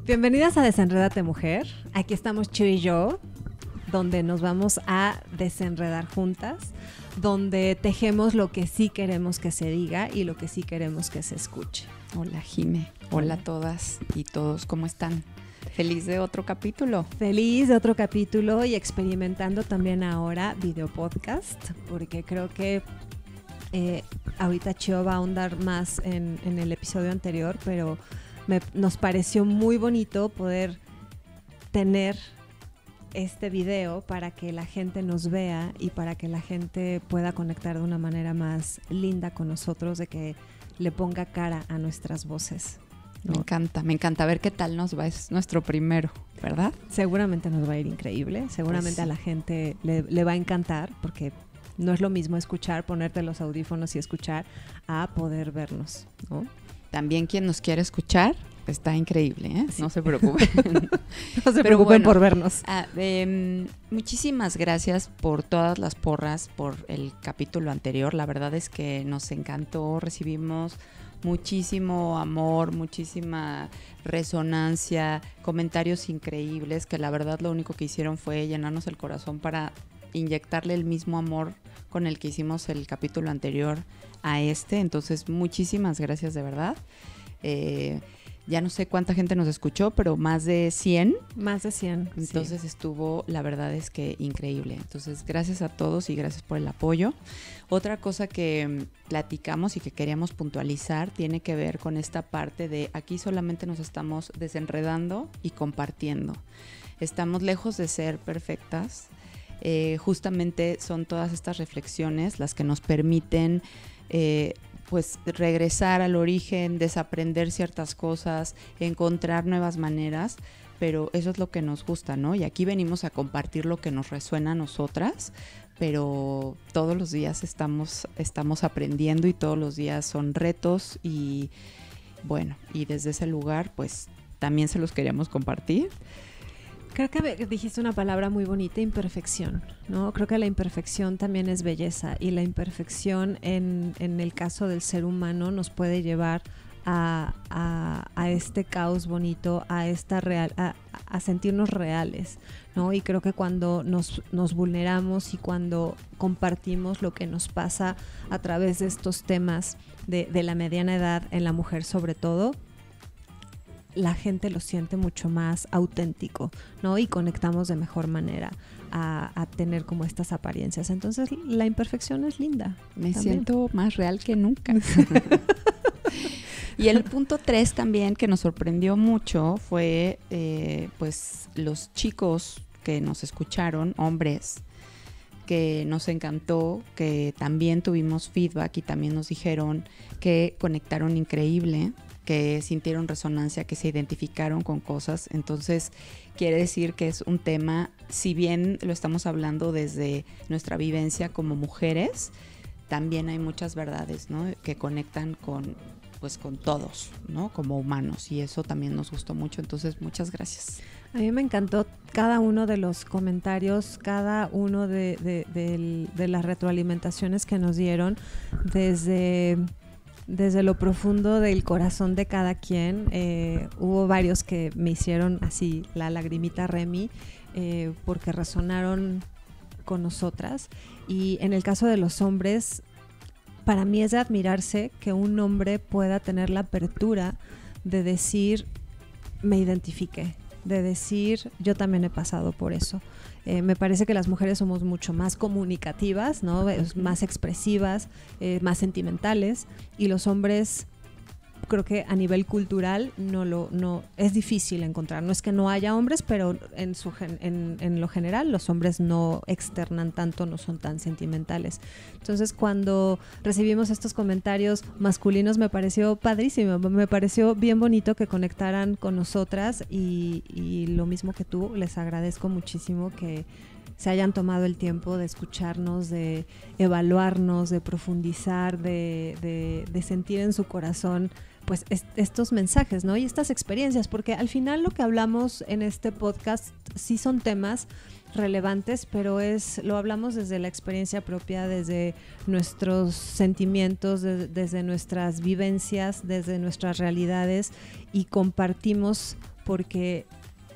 Bienvenidas a Desenrédate Mujer. Aquí estamos Chu y yo, donde nos vamos a desenredar juntas, donde tejemos lo que sí queremos que se diga y lo que sí queremos que se escuche. Hola Jime, hola a todas y todos, ¿cómo están? Feliz de otro capítulo. Feliz de otro capítulo y experimentando también ahora video podcast, porque creo que ahorita Chio va a ahondar más en el episodio anterior, pero nos pareció muy bonito poder tener este video para que la gente nos vea y para que la gente pueda conectar de una manera más linda con nosotros, de que le ponga cara a nuestras voces, ¿no? Me encanta ver qué tal nos va, es nuestro primero, ¿verdad? Seguramente nos va a ir increíble, seguramente Pues sí. a la gente le va a encantar, porque no es lo mismo escuchar, ponerte los audífonos y escuchar a poder vernos, ¿no? También quien nos quiere escuchar está increíble, ¿eh? Sí. No se preocupen. No se Pero preocupen bueno, por vernos. Muchísimas gracias por todas las porras, por el capítulo anterior. La verdad es que nos encantó, recibimos muchísimo amor, muchísima resonancia, comentarios increíbles que la verdad lo único que hicieron fue llenarnos el corazón para inyectarle el mismo amor con el que hicimos el capítulo anterior a este. Entonces, muchísimas gracias de verdad. Ya no sé cuánta gente nos escuchó, pero más de 100. Más de 100. Entonces sí. estuvo, la verdad es que increíble. Entonces, gracias a todos y gracias por el apoyo. Otra cosa que platicamos y que queríamos puntualizar tiene que ver con esta parte de aquí solamente nos estamos desenredando y compartiendo. Estamos lejos de ser perfectas. Justamente son todas estas reflexiones las que nos permiten pues regresar al origen, desaprender ciertas cosas, encontrar nuevas maneras, pero eso es lo que nos gusta, ¿no? Y aquí venimos a compartir lo que nos resuena a nosotras, pero todos los días estamos aprendiendo y todos los días son retos y bueno, y desde ese lugar pues también se los queríamos compartir. Creo que dijiste una palabra muy bonita, imperfección, ¿no? Creo que la imperfección también es belleza, y la imperfección en el caso del ser humano nos puede llevar a este caos bonito, a sentirnos reales, ¿no? Y creo que cuando nos vulneramos y cuando compartimos lo que nos pasa a través de estos temas de la mediana edad en la mujer sobre todo, la gente lo siente mucho más auténtico, ¿no? Y conectamos de mejor manera a tener como estas apariencias. Entonces, la imperfección es linda. Me también. siento más real que nunca. Y el punto 3 también que nos sorprendió mucho fue pues los chicos que nos escucharon, hombres, que nos encantó, que también tuvimos feedback y también nos dijeron que conectaron increíble, que sintieron resonancia, que se identificaron con cosas. Entonces quiere decir que es un tema, si bien lo estamos hablando desde nuestra vivencia como mujeres, también hay muchas verdades, ¿no? Que conectan con todos, ¿no? Como humanos, y eso también nos gustó mucho. Entonces muchas gracias. A mí me encantó cada uno de los comentarios, cada uno de las retroalimentaciones que nos dieron desde lo profundo del corazón de cada quien. Hubo varios que me hicieron así la lagrimita Remy, porque resonaron con nosotras. Y en el caso de los hombres, para mí es de admirarse que un hombre pueda tener la apertura de decir, me identifiqué, de decir, yo también he pasado por eso. Me parece que las mujeres somos mucho más comunicativas, ¿no? Más expresivas, más sentimentales, y los hombres, creo que a nivel cultural no es difícil encontrar. No es que no haya hombres, pero en lo general los hombres no externan tanto, no son tan sentimentales. Entonces, cuando recibimos estos comentarios masculinos, me pareció padrísimo, me pareció bien bonito que conectaran con nosotras, y lo mismo que tú, les agradezco muchísimo que se hayan tomado el tiempo de escucharnos, de evaluarnos, de profundizar, de sentir en su corazón pues estos mensajes, ¿no? Y estas experiencias, porque al final lo que hablamos en este podcast sí son temas relevantes, pero lo hablamos desde la experiencia propia, desde nuestros sentimientos, desde nuestras vivencias, desde nuestras realidades, y compartimos porque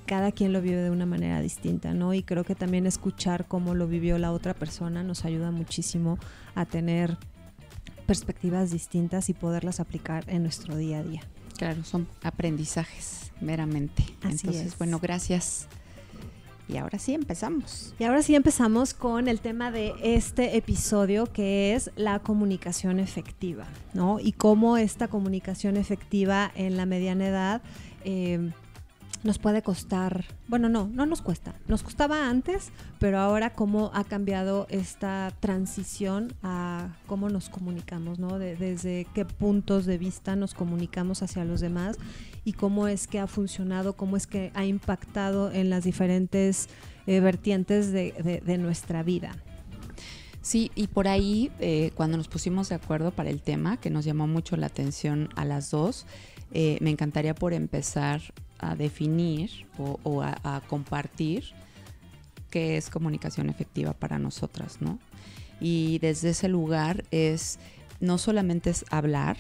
cada quien lo vive de una manera distinta, ¿no? Y creo que también escuchar cómo lo vivió la otra persona nos ayuda muchísimo a tener perspectivas distintas y poderlas aplicar en nuestro día a día. Claro, son aprendizajes meramente. Así Entonces, es. bueno, gracias. Y ahora sí empezamos. Y ahora sí empezamos con el tema de este episodio, que es la comunicación efectiva, ¿no? Y cómo esta comunicación efectiva en la mediana edad nos puede costar, bueno, no nos cuesta, nos costaba antes, pero ahora cómo ha cambiado esta transición a cómo nos comunicamos, ¿no? Desde qué puntos de vista nos comunicamos hacia los demás y cómo es que ha funcionado, cómo es que ha impactado en las diferentes vertientes de nuestra vida. Sí, y por ahí, cuando nos pusimos de acuerdo para el tema, que nos llamó mucho la atención a las dos, me encantaría por empezar a definir o a compartir qué es comunicación efectiva para nosotras, ¿no? Y desde ese lugar no solamente es hablar,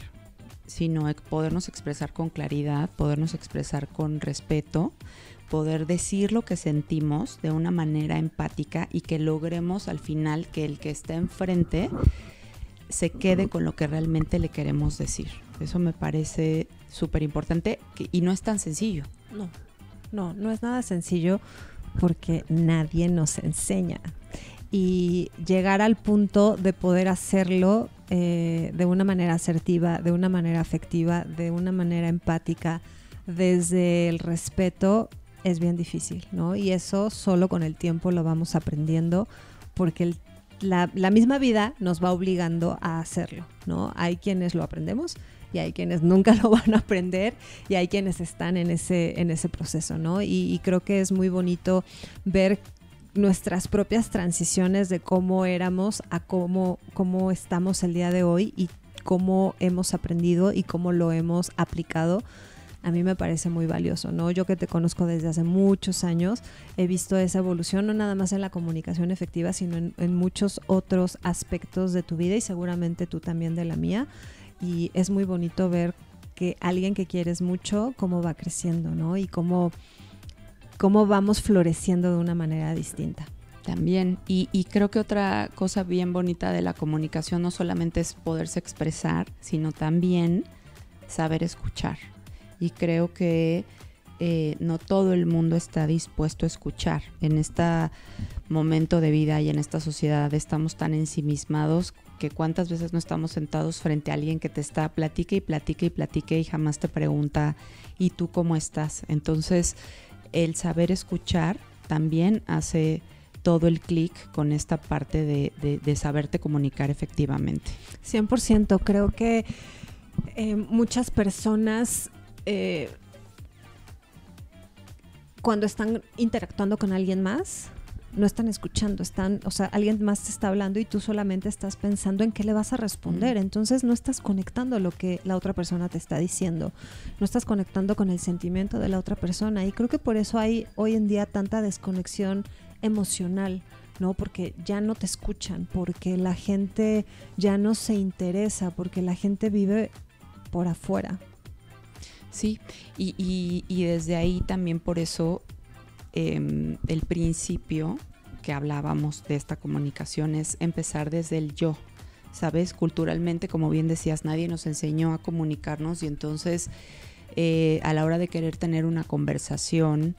sino podernos expresar con claridad, podernos expresar con respeto, poder decir lo que sentimos de una manera empática y que logremos al final que el que está enfrente se quede con lo que realmente le queremos decir. Eso me parece súper importante y no es tan sencillo. No es nada sencillo porque nadie nos enseña. Y llegar al punto de poder hacerlo de una manera asertiva, de una manera afectiva, de una manera empática, desde el respeto, es bien difícil, ¿no? Y eso solo con el tiempo lo vamos aprendiendo porque la misma vida nos va obligando a hacerlo, ¿no? Hay quienes lo aprendemos y hay quienes nunca lo van a aprender y hay quienes están en ese proceso, ¿no? Y creo que es muy bonito ver nuestras propias transiciones de cómo éramos a cómo estamos el día de hoy y cómo hemos aprendido y cómo lo hemos aplicado. A mí me parece muy valioso, ¿no? Yo que te conozco desde hace muchos años, he visto esa evolución, no nada más en la comunicación efectiva, sino en muchos otros aspectos de tu vida y seguramente tú también de la mía. Y es muy bonito ver que alguien que quieres mucho, cómo va creciendo, ¿no? Y cómo vamos floreciendo de una manera distinta. También, y creo que otra cosa bien bonita de la comunicación no solamente es poderse expresar, sino también saber escuchar. Y creo que no todo el mundo está dispuesto a escuchar. En este momento de vida y en esta sociedad estamos tan ensimismados que cuántas veces no estamos sentados frente a alguien que te está platique y jamás te pregunta ¿y tú cómo estás? Entonces el saber escuchar también hace todo el clic con esta parte de saberte comunicar efectivamente. 100%, creo que muchas personas cuando están interactuando con alguien más no están escuchando, alguien más te está hablando y tú solamente estás pensando en qué le vas a responder, entonces no estás conectando lo que la otra persona te está diciendo, no estás conectando con el sentimiento de la otra persona y creo que por eso hay hoy en día tanta desconexión emocional, ¿no? Porque ya no te escuchan, porque la gente ya no se interesa, porque la gente vive por afuera. Sí, y desde ahí también por eso el principio que hablábamos de esta comunicación es empezar desde el yo, ¿sabes? Culturalmente, como bien decías, nadie nos enseñó a comunicarnos y entonces a la hora de querer tener una conversación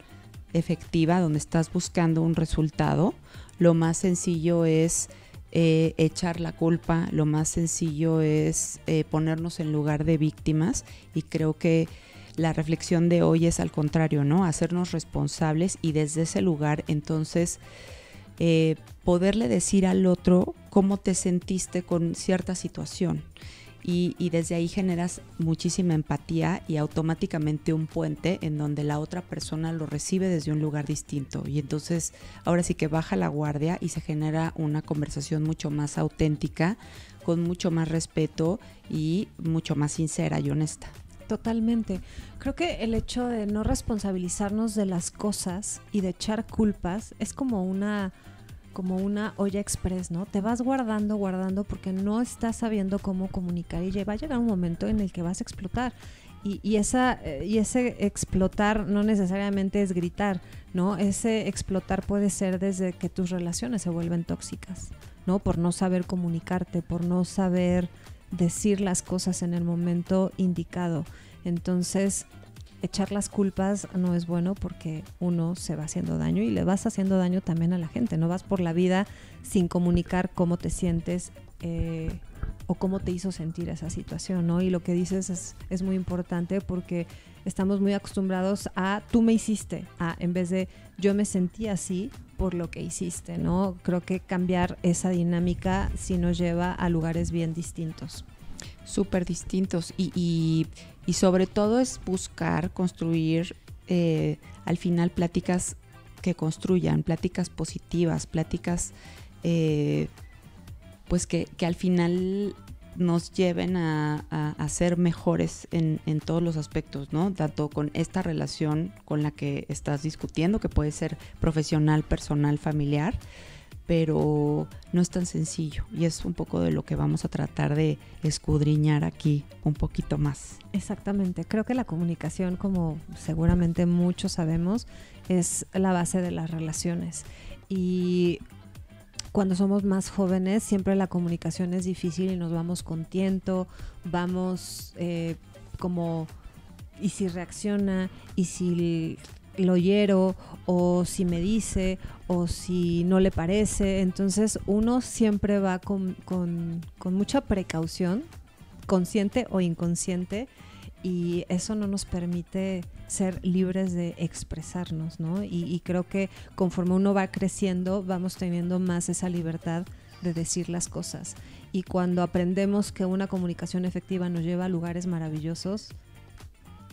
efectiva donde estás buscando un resultado, lo más sencillo es echar la culpa, lo más sencillo es ponernos en lugar de víctimas y creo que la reflexión de hoy es al contrario, ¿no? Hacernos responsables y desde ese lugar entonces poderle decir al otro cómo te sentiste con cierta situación y desde ahí generas muchísima empatía y automáticamente un puente en donde la otra persona lo recibe desde un lugar distinto y entonces ahora sí que baja la guardia y se genera una conversación mucho más auténtica, con mucho más respeto y mucho más sincera y honesta. Totalmente. Creo que el hecho de no responsabilizarnos de las cosas y de echar culpas es como una olla express, ¿no? Te vas guardando porque no estás sabiendo cómo comunicar y va a llegar un momento en el que vas a explotar Y ese explotar no necesariamente es gritar, ¿no? Ese explotar puede ser desde que tus relaciones se vuelven tóxicas, ¿no? Por no saber comunicarte, por no saber decir las cosas en el momento indicado. Entonces, echar las culpas no es bueno porque uno se va haciendo daño y le vas haciendo daño también a la gente. No vas por la vida sin comunicar cómo te sientes o cómo te hizo sentir esa situación, ¿no? Y lo que dices es muy importante porque estamos muy acostumbrados a tú me hiciste, en vez de yo me sentí así por lo que hiciste, ¿no? Creo que cambiar esa dinámica sí nos lleva a lugares bien distintos. Súper distintos y sobre todo es buscar construir al final pláticas que construyan, pláticas positivas, pláticas pues que al final nos lleven a ser mejores en todos los aspectos, ¿no? Tanto con esta relación con la que estás discutiendo, que puede ser profesional, personal, familiar, pero no es tan sencillo y es un poco de lo que vamos a tratar de escudriñar aquí un poquito más. Exactamente, creo que la comunicación, como seguramente muchos sabemos, es la base de las relaciones y cuando somos más jóvenes siempre la comunicación es difícil y nos vamos con tiento, vamos como, ¿y si reacciona? ¿Y si lo hiero? ¿O si me dice? ¿O si no le parece? Entonces uno siempre va con mucha precaución, consciente o inconsciente, y eso no nos permite ser libres de expresarnos, ¿no? Y creo que conforme uno va creciendo, vamos teniendo más esa libertad de decir las cosas. Y cuando aprendemos que una comunicación efectiva nos lleva a lugares maravillosos,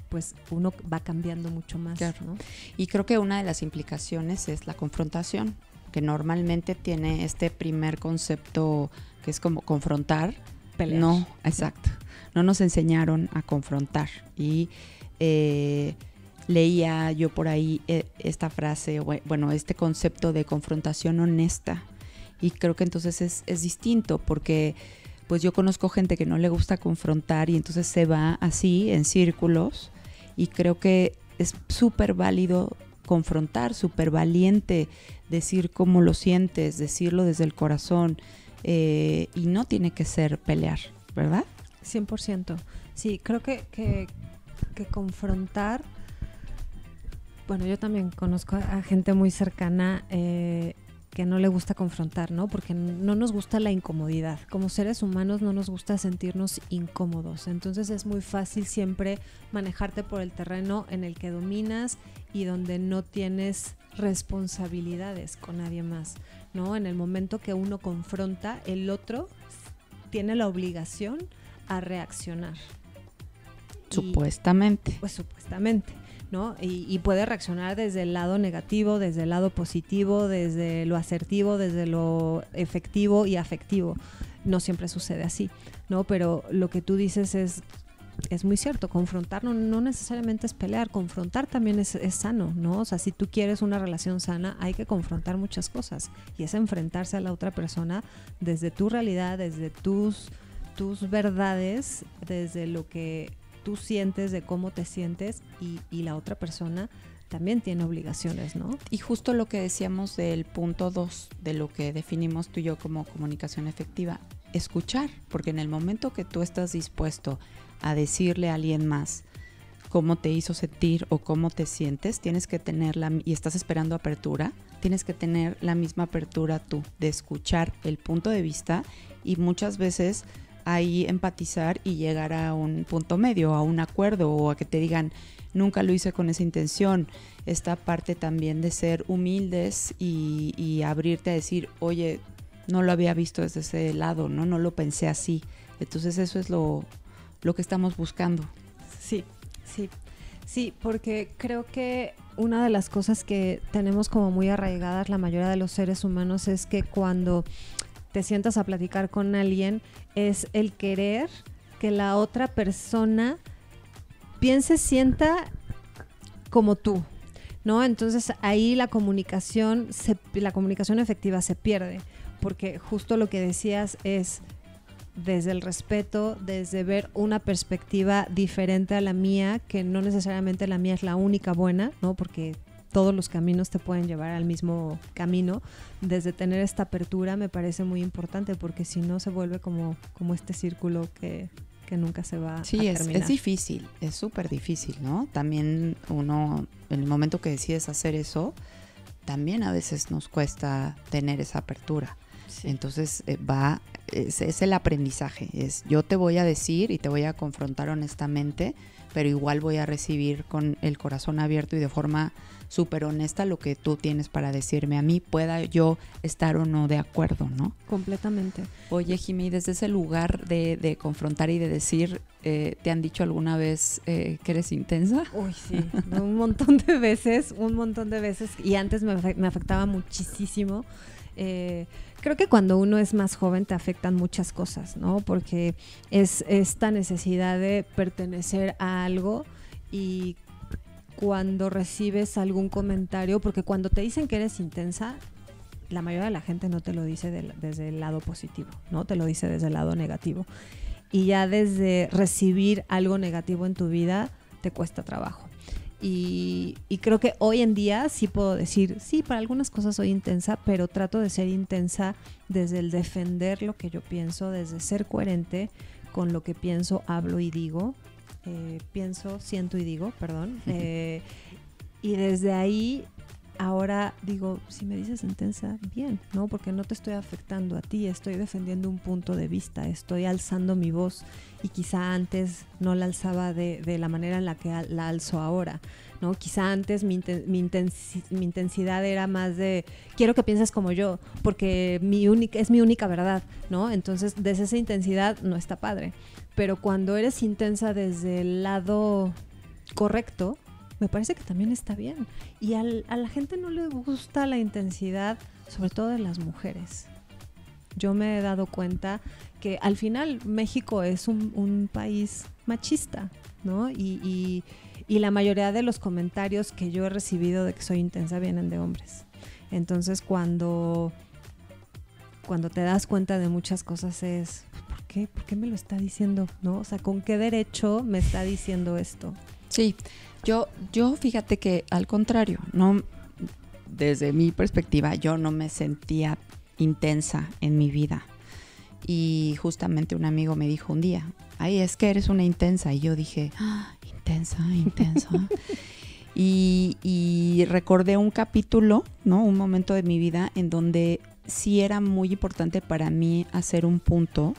pues uno va cambiando mucho más, claro, ¿no? Y creo que una de las implicaciones es la confrontación, que normalmente tiene este primer concepto que es como confrontar. Pelear. No, exacto. No nos enseñaron a confrontar. Y leía yo por ahí esta frase, bueno, este concepto de confrontación honesta. Y creo que entonces es distinto porque pues yo conozco gente que no le gusta confrontar y entonces se va así en círculos y creo que es súper válido confrontar, súper valiente, decir cómo lo sientes, decirlo desde el corazón y no tiene que ser pelear, ¿verdad? 100%. Sí, creo que confrontar, bueno, yo también conozco a gente muy cercana que no le gusta confrontar, ¿no? Porque no nos gusta la incomodidad. Como seres humanos no nos gusta sentirnos incómodos. Entonces es muy fácil siempre manejarte por el terreno en el que dominas y donde no tienes responsabilidades con nadie más, ¿no? En el momento que uno confronta, el otro tiene la obligación a reaccionar. Supuestamente. Pues supuestamente, ¿no? Y puede reaccionar desde el lado negativo, desde el lado positivo, desde lo asertivo, desde lo efectivo y afectivo. No siempre sucede así, ¿no? Pero lo que tú dices es muy cierto. Confrontar no necesariamente es pelear. Confrontar también es sano, ¿no? O sea, si tú quieres una relación sana, hay que confrontar muchas cosas. Y es enfrentarse a la otra persona desde tu realidad, desde tus verdades, desde lo que tú sientes, de cómo te sientes y la otra persona también tiene obligaciones, ¿no? Y justo lo que decíamos del punto 2 de lo que definimos tú y yo como comunicación efectiva, escuchar, porque en el momento que tú estás dispuesto a decirle a alguien más cómo te hizo sentir o cómo te sientes, tienes que tener y estás esperando apertura, tienes que tener la misma apertura tú de escuchar el punto de vista y muchas veces ahí empatizar y llegar a un punto medio, a un acuerdo o a que te digan, nunca lo hice con esa intención. Esta parte también de ser humildes y abrirte a decir, oye, no lo había visto desde ese lado, no lo pensé así. Entonces eso es lo que estamos buscando. Sí, porque creo que una de las cosas que tenemos como muy arraigadas la mayoría de los seres humanos es que cuando te sientas a platicar con alguien es el querer que la otra persona piense, sienta como tú, ¿no? Entonces ahí la comunicación efectiva se pierde, porque justo lo que decías es desde el respeto, desde ver una perspectiva diferente a la mía, que no necesariamente la mía es la única buena, ¿no? Porque todos los caminos te pueden llevar al mismo camino. Desde tener esta apertura me parece muy importante, porque si no se vuelve como este círculo que nunca se va a terminar. Sí, es difícil, es súper difícil, ¿no? También uno, en el momento que decides hacer eso, también a veces nos cuesta tener esa apertura. Sí. Entonces es el aprendizaje, es yo te voy a decir y te voy a confrontar honestamente, pero igual voy a recibir con el corazón abierto y de forma súper honesta lo que tú tienes para decirme a mí, pueda yo estar o no de acuerdo, ¿no? Completamente. Oye, Jimmy, desde ese lugar de confrontar y de decir, ¿te han dicho alguna vez que eres intensa? Uy, sí, un montón de veces, y antes me afectaba muchísimo. Creo que cuando uno es más joven te afectan muchas cosas, ¿no? Porque es esta necesidad de pertenecer a algo, y cuando recibes algún comentario, porque cuando te dicen que eres intensa, la mayoría de la gente no te lo dice desde el lado positivo, ¿no? Te lo dice desde el lado negativo. Y ya desde recibir algo negativo en tu vida te cuesta trabajo. Y creo que hoy en día sí puedo decir, sí, para algunas cosas soy intensa, pero trato de ser intensa desde el defender lo que yo pienso, desde ser coherente con lo que pienso, hablo y digo. Pienso, siento y digo, perdón. Y desde ahí, ahora digo, si me dices intensa, bien, ¿no? Porque no te estoy afectando a ti, estoy defendiendo un punto de vista, estoy alzando mi voz, y quizá antes no la alzaba de la manera en la que la alzo ahora, ¿no? Quizá antes mi intensidad era más de quiero que pienses como yo, porque es mi única verdad, ¿no? Entonces, desde esa intensidad no está padre. Pero cuando eres intensa desde el lado correcto, me parece que también está bien. Y a la gente no le gusta la intensidad, sobre todo de las mujeres. Yo me he dado cuenta que al final México es un país machista, ¿no? Y la mayoría de los comentarios que yo he recibido de que soy intensa vienen de hombres. Entonces cuando te das cuenta de muchas cosas es, ¿por qué me lo está diciendo? ¿No? O sea, ¿con qué derecho me está diciendo esto? Sí, yo fíjate que al contrario, no, desde mi perspectiva, yo no me sentía intensa en mi vida. Y justamente un amigo me dijo un día, ay, es que eres una intensa. Y yo dije, intensa. y recordé un capítulo, ¿no? Un momento de mi vida en donde sí era muy importante para mí hacer un punto.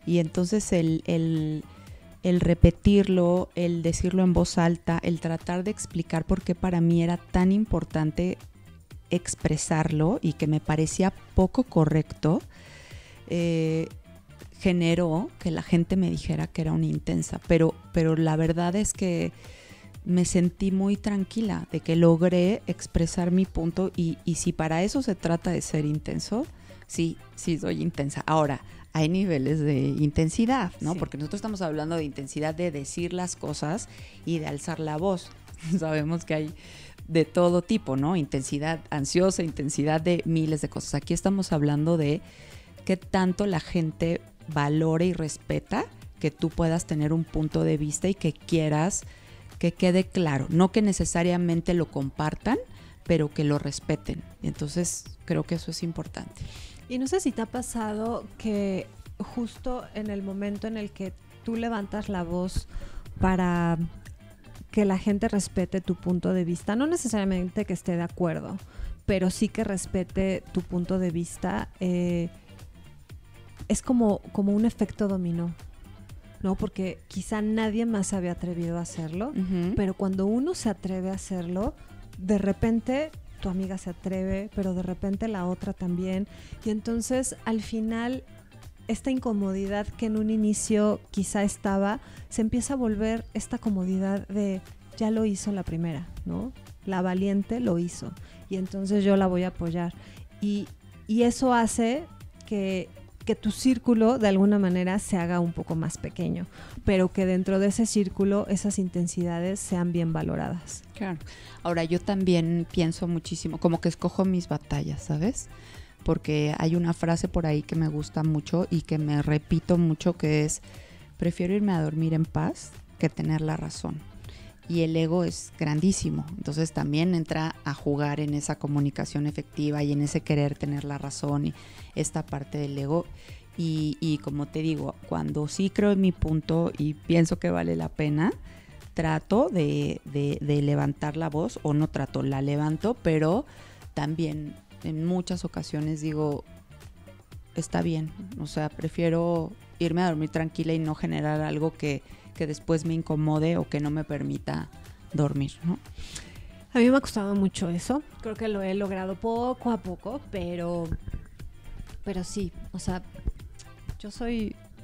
Y entonces el repetirlo, el decirlo en voz alta, el tratar de explicar por qué para mí era tan importante expresarlo y que me parecía poco correcto, generó que la gente me dijera que era una intensa. Pero la verdad es que me sentí muy tranquila de que logré expresar mi punto y si para eso se trata de ser intenso, sí soy intensa. Ahora, hay niveles de intensidad, ¿no? Sí. Porque nosotros estamos hablando de intensidad de decir las cosas y de alzar la voz. Sabemos que hay de todo tipo, ¿no? Intensidad ansiosa, intensidad de miles de cosas. Aquí estamos hablando de qué tanto la gente valora y respeta que tú puedas tener un punto de vista y que quieras que quede claro. No que necesariamente lo compartan, pero que lo respeten. Entonces, creo que eso es importante. Y no sé si te ha pasado que justo en el momento en el que tú levantas la voz para que la gente respete tu punto de vista, no necesariamente que esté de acuerdo, pero sí que respete tu punto de vista, es como un efecto dominó, ¿no? Porque quizá nadie más se había atrevido a hacerlo, pero cuando uno se atreve a hacerlo, de repente tu amiga se atreve, pero de repente la otra también. Y entonces al final esta incomodidad que en un inicio quizá estaba, se empieza a volver esta comodidad de ya lo hizo la primera, ¿no? La valiente lo hizo y entonces yo la voy a apoyar. Y eso hace que tu círculo de alguna manera se haga un poco más pequeño, pero que dentro de ese círculo esas intensidades sean bien valoradas. Claro. Ahora yo también pienso muchísimo, como que escojo mis batallas, ¿sabes? porque hay una frase por ahí que me gusta mucho y que me repito mucho, que es: prefiero irme a dormir en paz que tener la razón. Y el ego es grandísimo, entonces también entra a jugar en esa comunicación efectiva y en ese querer tener la razón y esta parte del ego. Y como te digo, cuando sí creo en mi punto y pienso que vale la pena, trato de levantar la voz, o no trato, la levanto, pero también en muchas ocasiones digo, está bien, o sea, prefiero irme a dormir tranquila y no generar algo que después me incomode o que no me permita dormir, ¿no? A mí me ha costado mucho eso. Creo que lo he logrado poco a poco, pero sí, o sea,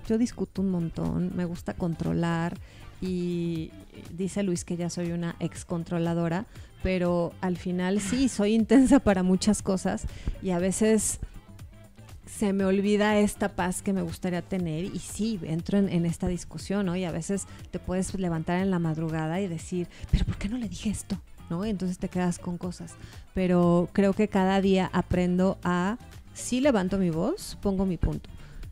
yo discuto un montón, me gusta controlar y dice Luis que ya soy una excontroladora, pero al final sí, soy intensa para muchas cosas y a veces se me olvida esta paz que me gustaría tener y sí, entro en esta discusión, ¿no? Y a veces te puedes levantar en la madrugada y decir, pero ¿por qué no le dije esto? ¿No? Y entonces te quedas con cosas. Pero creo que cada día aprendo a, sí levanto mi voz, pongo mi punto,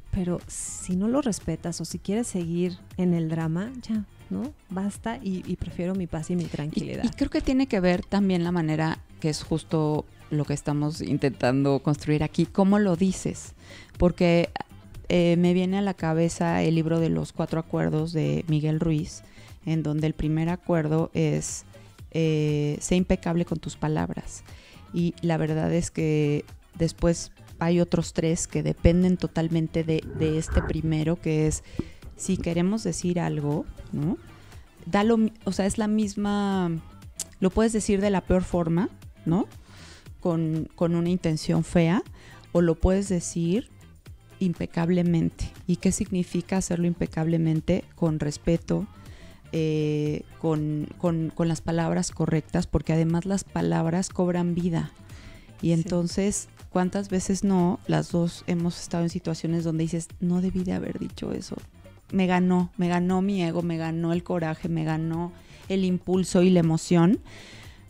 pero si no lo respetas o si quieres seguir en el drama, ya, ¿no? Basta y prefiero mi paz y mi tranquilidad. Y creo que tiene que ver también la manera, que es justo lo que estamos intentando construir aquí, cómo lo dices, porque me viene a la cabeza el libro de los 4 acuerdos de Miguel Ruiz, en donde el primer acuerdo es sé impecable con tus palabras, y la verdad es que después hay otros 3 que dependen totalmente de este primero, que es si queremos decir algo, ¿no? O sea, es la misma, lo puedes decir de la peor forma, ¿no? Con una intención fea, o lo puedes decir impecablemente. ¿Y qué significa hacerlo impecablemente? Con respeto, con las palabras correctas, porque además las palabras cobran vida. Y entonces, ¿cuántas veces no? Las dos hemos estado en situaciones donde dices, no debí de haber dicho eso. Me ganó mi ego, me ganó el coraje, me ganó el impulso y la emoción.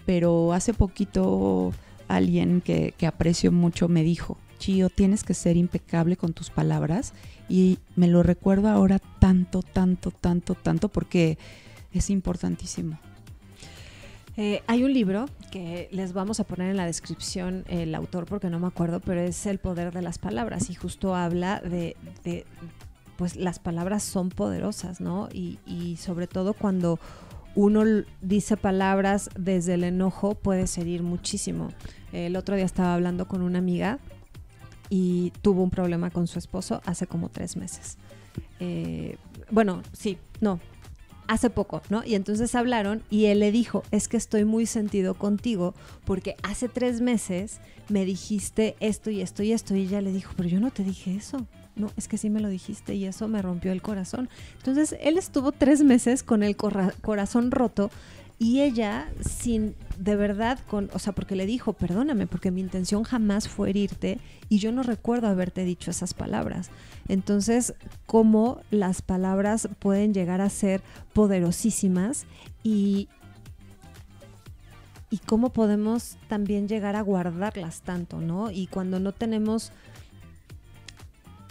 Pero hace poquito alguien que aprecio mucho me dijo, Chío, tienes que ser impecable con tus palabras, y me lo recuerdo ahora tanto, porque es importantísimo. Hay un libro que les vamos a poner en la descripción el autor porque no me acuerdo, pero es El poder de las palabras, y justo habla de pues las palabras son poderosas, ¿no? Y sobre todo cuando uno dice palabras desde el enojo puedes herir muchísimo. El otro día estaba hablando con una amiga y tuvo un problema con su esposo hace como 3 meses. Hace poco, ¿no? Y entonces hablaron y él le dijo, es que estoy muy sentido contigo porque hace 3 meses me dijiste esto y esto y esto, y ella le dijo, pero yo no te dije eso. No, es que sí me lo dijiste y eso me rompió el corazón. Entonces él estuvo 3 meses con el corazón roto y ella sin, de verdad, porque le dijo, perdóname, porque mi intención jamás fue herirte y yo no recuerdo haberte dicho esas palabras. Entonces, cómo las palabras pueden llegar a ser poderosísimas y cómo podemos también llegar a guardarlas tanto, ¿no? Y cuando no tenemos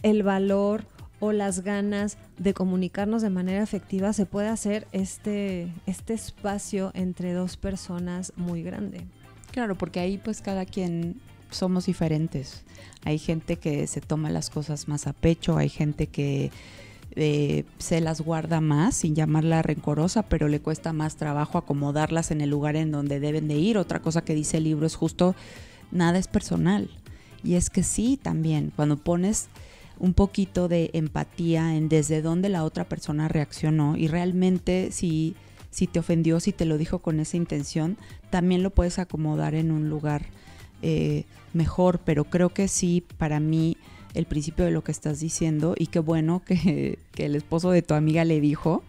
el valor o las ganas de comunicarnos de manera efectiva, se puede hacer este espacio entre 2 personas muy grande. Claro, porque ahí pues cada quien somos diferentes. Hay gente que se toma las cosas más a pecho, hay gente que se las guarda más sin llamarla rencorosa, pero le cuesta más trabajo acomodarlas en el lugar en donde deben de ir. Otra cosa que dice el libro es justo, nada es personal. Y es que sí, también, cuando pones un poquito de empatía en desde dónde la otra persona reaccionó y realmente si te ofendió, si te lo dijo con esa intención, también lo puedes acomodar en un lugar mejor. Pero creo que sí, para mí, el principio de lo que estás diciendo, y qué bueno que el esposo de tu amiga le dijo,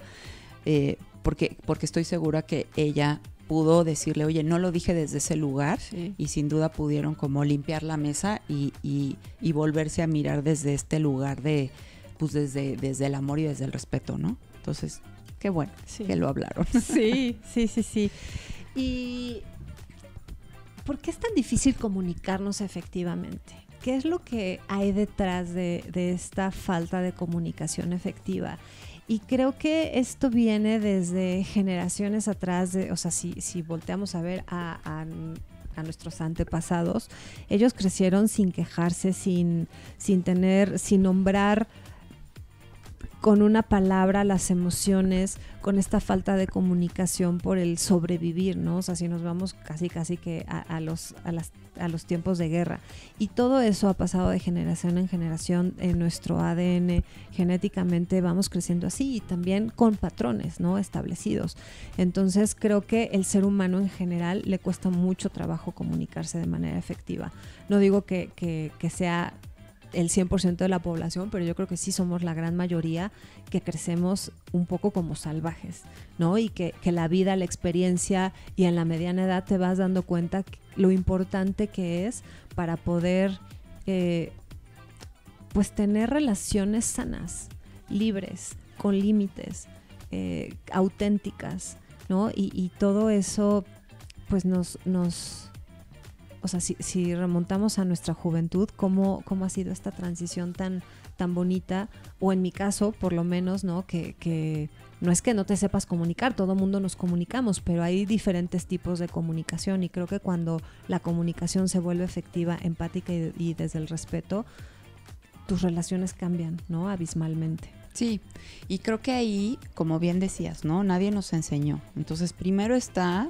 porque estoy segura que ella pudo decirle, oye, no lo dije desde ese lugar, sí. Y sin duda pudieron como limpiar la mesa y volverse a mirar desde este lugar pues desde el amor y desde el respeto, ¿no? Entonces, qué bueno, sí, que lo hablaron. Sí. ¿Y por qué es tan difícil comunicarnos efectivamente? ¿qué es lo que hay detrás de esta falta de comunicación efectiva? Y creo que esto viene desde generaciones atrás, o sea, si volteamos a ver a nuestros antepasados, ellos crecieron sin quejarse, sin nombrar con una palabra las emociones, con esta falta de comunicación por el sobrevivir, ¿no? O sea, si nos vamos casi que a los tiempos de guerra. Y todo eso ha pasado de generación en generación en nuestro ADN. Genéticamente vamos creciendo así y también con patrones, ¿no? Establecidos. Entonces creo que el ser humano en general le cuesta mucho trabajo comunicarse de manera efectiva. No digo que sea el 100% de la población, pero yo creo que sí somos la gran mayoría que crecemos un poco como salvajes, ¿no? Y que la vida, la experiencia y en la mediana edad te vas dando cuenta lo importante que es para poder pues tener relaciones sanas, libres, con límites, auténticas, ¿no? Y todo eso pues nos o sea, si remontamos a nuestra juventud, ¿cómo ha sido esta transición tan bonita? O en mi caso, por lo menos, ¿no? Que no es que no te sepas comunicar, todo mundo nos comunicamos, pero hay diferentes tipos de comunicación y creo que cuando la comunicación se vuelve efectiva, empática y desde el respeto, tus relaciones cambian, ¿no? Abismalmente. Sí, y creo que ahí, como bien decías, ¿no? Nadie nos enseñó. Entonces, primero está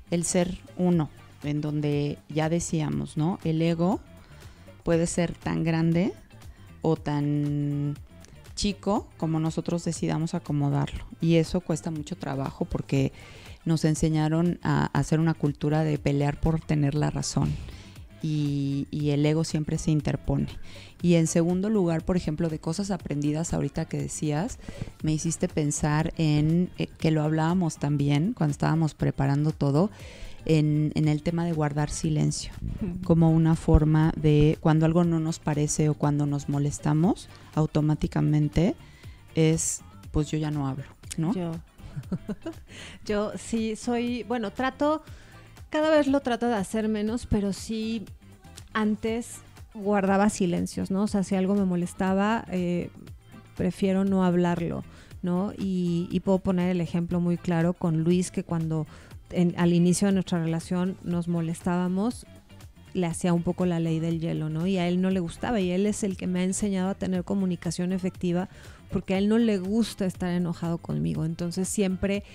el ser uno, en donde ya decíamos, ¿no? El ego puede ser tan grande o tan chico como nosotros decidamos acomodarlo. Y eso cuesta mucho trabajo porque nos enseñaron a hacer una cultura de pelear por tener la razón. Y el ego siempre se interpone. Y en segundo lugar, por ejemplo, de cosas aprendidas ahorita que decías, me hiciste pensar en que lo hablábamos también cuando estábamos preparando todo, en el tema de guardar silencio, como una forma de cuando algo no nos parece o cuando nos molestamos, automáticamente es, pues yo ya no hablo, ¿no? Yo sí soy, bueno, cada vez lo trato de hacer menos, pero sí antes guardaba silencios, ¿no? O sea, si algo me molestaba, prefiero no hablarlo, ¿no? Y puedo poner el ejemplo muy claro con Luis, que cuando al inicio de nuestra relación nos molestábamos, le hacía un poco la ley del hielo, ¿no? Y a él no le gustaba, y él es el que me ha enseñado a tener comunicación efectiva, porque a él no le gusta estar enojado conmigo. Entonces siempre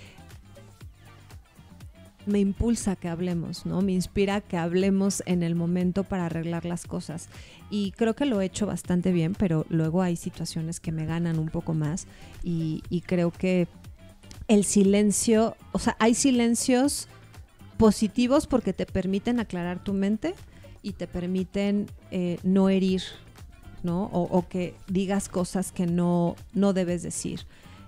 me impulsa que hablemos, ¿no? Me inspira que hablemos en el momento para arreglar las cosas. Y creo que lo he hecho bastante bien, pero luego hay situaciones que me ganan un poco más y creo que el silencio, o sea, hay silencios positivos porque te permiten aclarar tu mente y te permiten no herir, ¿no? O que digas cosas que no debes decir.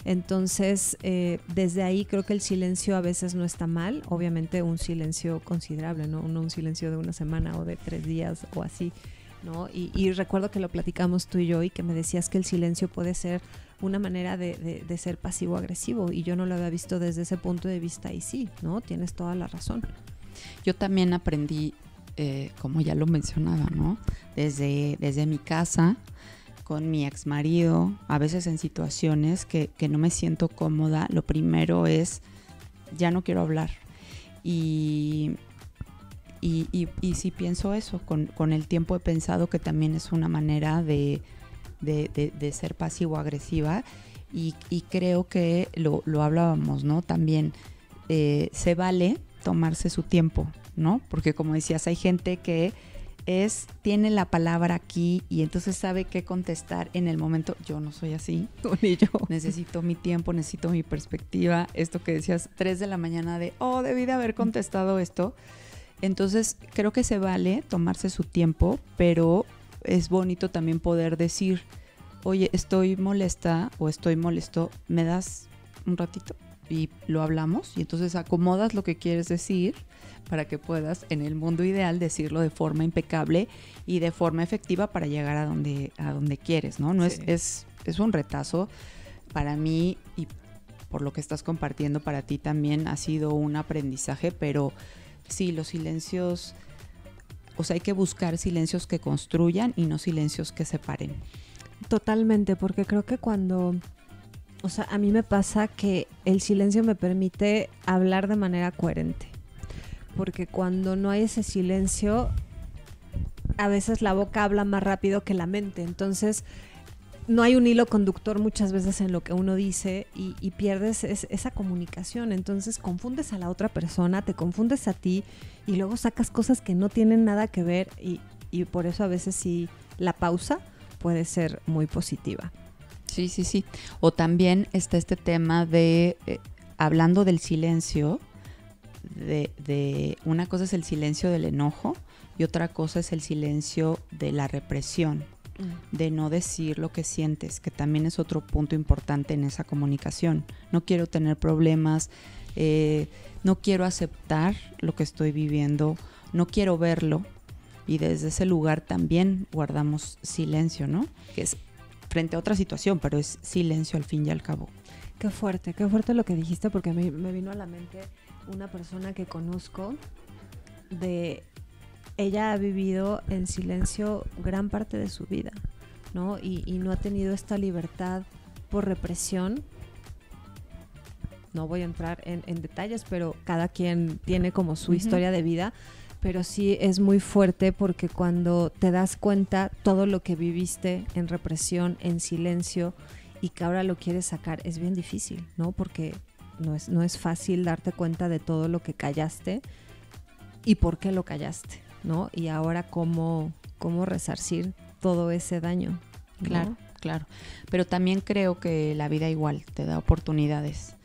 Entonces, desde ahí creo que el silencio a veces no está mal. Obviamente un silencio considerable, ¿no? No un silencio de una semana o de 3 días o así, ¿no? Y recuerdo que lo platicamos tú y yo y que me decías que el silencio puede ser una manera de ser pasivo-agresivo y yo no lo había visto desde ese punto de vista y sí, ¿no? Tienes toda la razón. Yo también aprendí, como ya lo mencionaba, ¿no? Desde mi casa, con mi ex marido, a veces en situaciones que no me siento cómoda, lo primero es, ya no quiero hablar. Y sí pienso eso, con el tiempo he pensado que también es una manera de ser pasivo-agresiva y creo que lo hablábamos, ¿no? También se vale tomarse su tiempo, ¿no? Porque como decías, hay gente que tiene la palabra aquí y entonces sabe qué contestar en el momento. Yo no soy así, ni yo. Necesito mi tiempo, necesito mi perspectiva. Esto que decías, 3 de la mañana debí de haber contestado esto. Entonces creo que se vale tomarse su tiempo, pero es bonito también poder decir, oye, estoy molesta o estoy molesto, ¿me das un ratito? Y lo hablamos y entonces acomodas lo que quieres decir para que puedas, en el mundo ideal, decirlo de forma impecable y de forma efectiva para llegar a donde quieres, ¿no? No sí. es un retazo para mí y por lo que estás compartiendo para ti también ha sido un aprendizaje, pero sí, los silencios o sea, hay que buscar silencios que construyan y no silencios que separen. Totalmente, porque creo que cuando, o sea, a mí me pasa que el silencio me permite hablar de manera coherente, porque cuando no hay ese silencio, a veces la boca habla más rápido que la mente, entonces no hay un hilo conductor muchas veces en lo que uno dice y pierdes esa comunicación, entonces confundes a la otra persona, te confundes a ti y luego sacas cosas que no tienen nada que ver y por eso a veces sí la pausa puede ser muy positiva. Sí, sí, sí. O también está este tema de, hablando del silencio, de una cosa es el silencio del enojo y otra cosa es el silencio de la represión, de no decir lo que sientes, que también es otro punto importante en esa comunicación. No quiero tener problemas, no quiero aceptar lo que estoy viviendo, no quiero verlo, y desde ese lugar también guardamos silencio, ¿no? Que es frente a otra situación, pero es silencio al fin y al cabo. Qué fuerte lo que dijiste, porque me vino a la mente una persona que conozco, ella ha vivido en silencio gran parte de su vida, ¿no? Y no ha tenido esta libertad por represión. No voy a entrar en detalles, pero cada quien tiene como su historia de vida, pero sí es muy fuerte porque cuando te das cuenta todo lo que viviste en represión, en silencio, y que ahora lo quieres sacar, es bien difícil, ¿no? Porque no es fácil darte cuenta de todo lo que callaste y por qué lo callaste, ¿no? Y ahora cómo resarcir todo ese daño, ¿no? Claro, claro. Pero también creo que la vida igual te da oportunidades.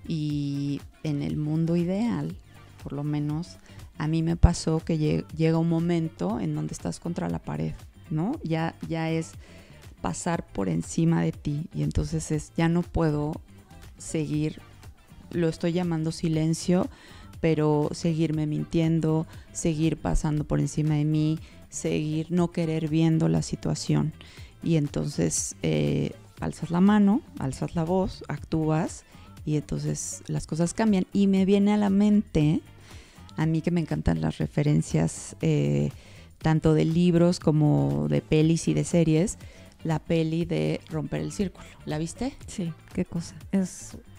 Y en el mundo ideal, por lo menos, a mí me pasó que llega un momento en donde estás contra la pared, ¿no? Ya es pasar por encima de ti y entonces ya no puedo seguir, lo estoy llamando silencio, pero seguirme mintiendo, seguir pasando por encima de mí, seguir no querer viendo la situación. Y entonces alzas la mano, alzas la voz, actúas y entonces las cosas cambian. Y me viene a la mente, a mí que me encantan las referencias tanto de libros como de pelis y de series, la peli de Romper el Círculo. ¿La viste? Sí, qué cosa.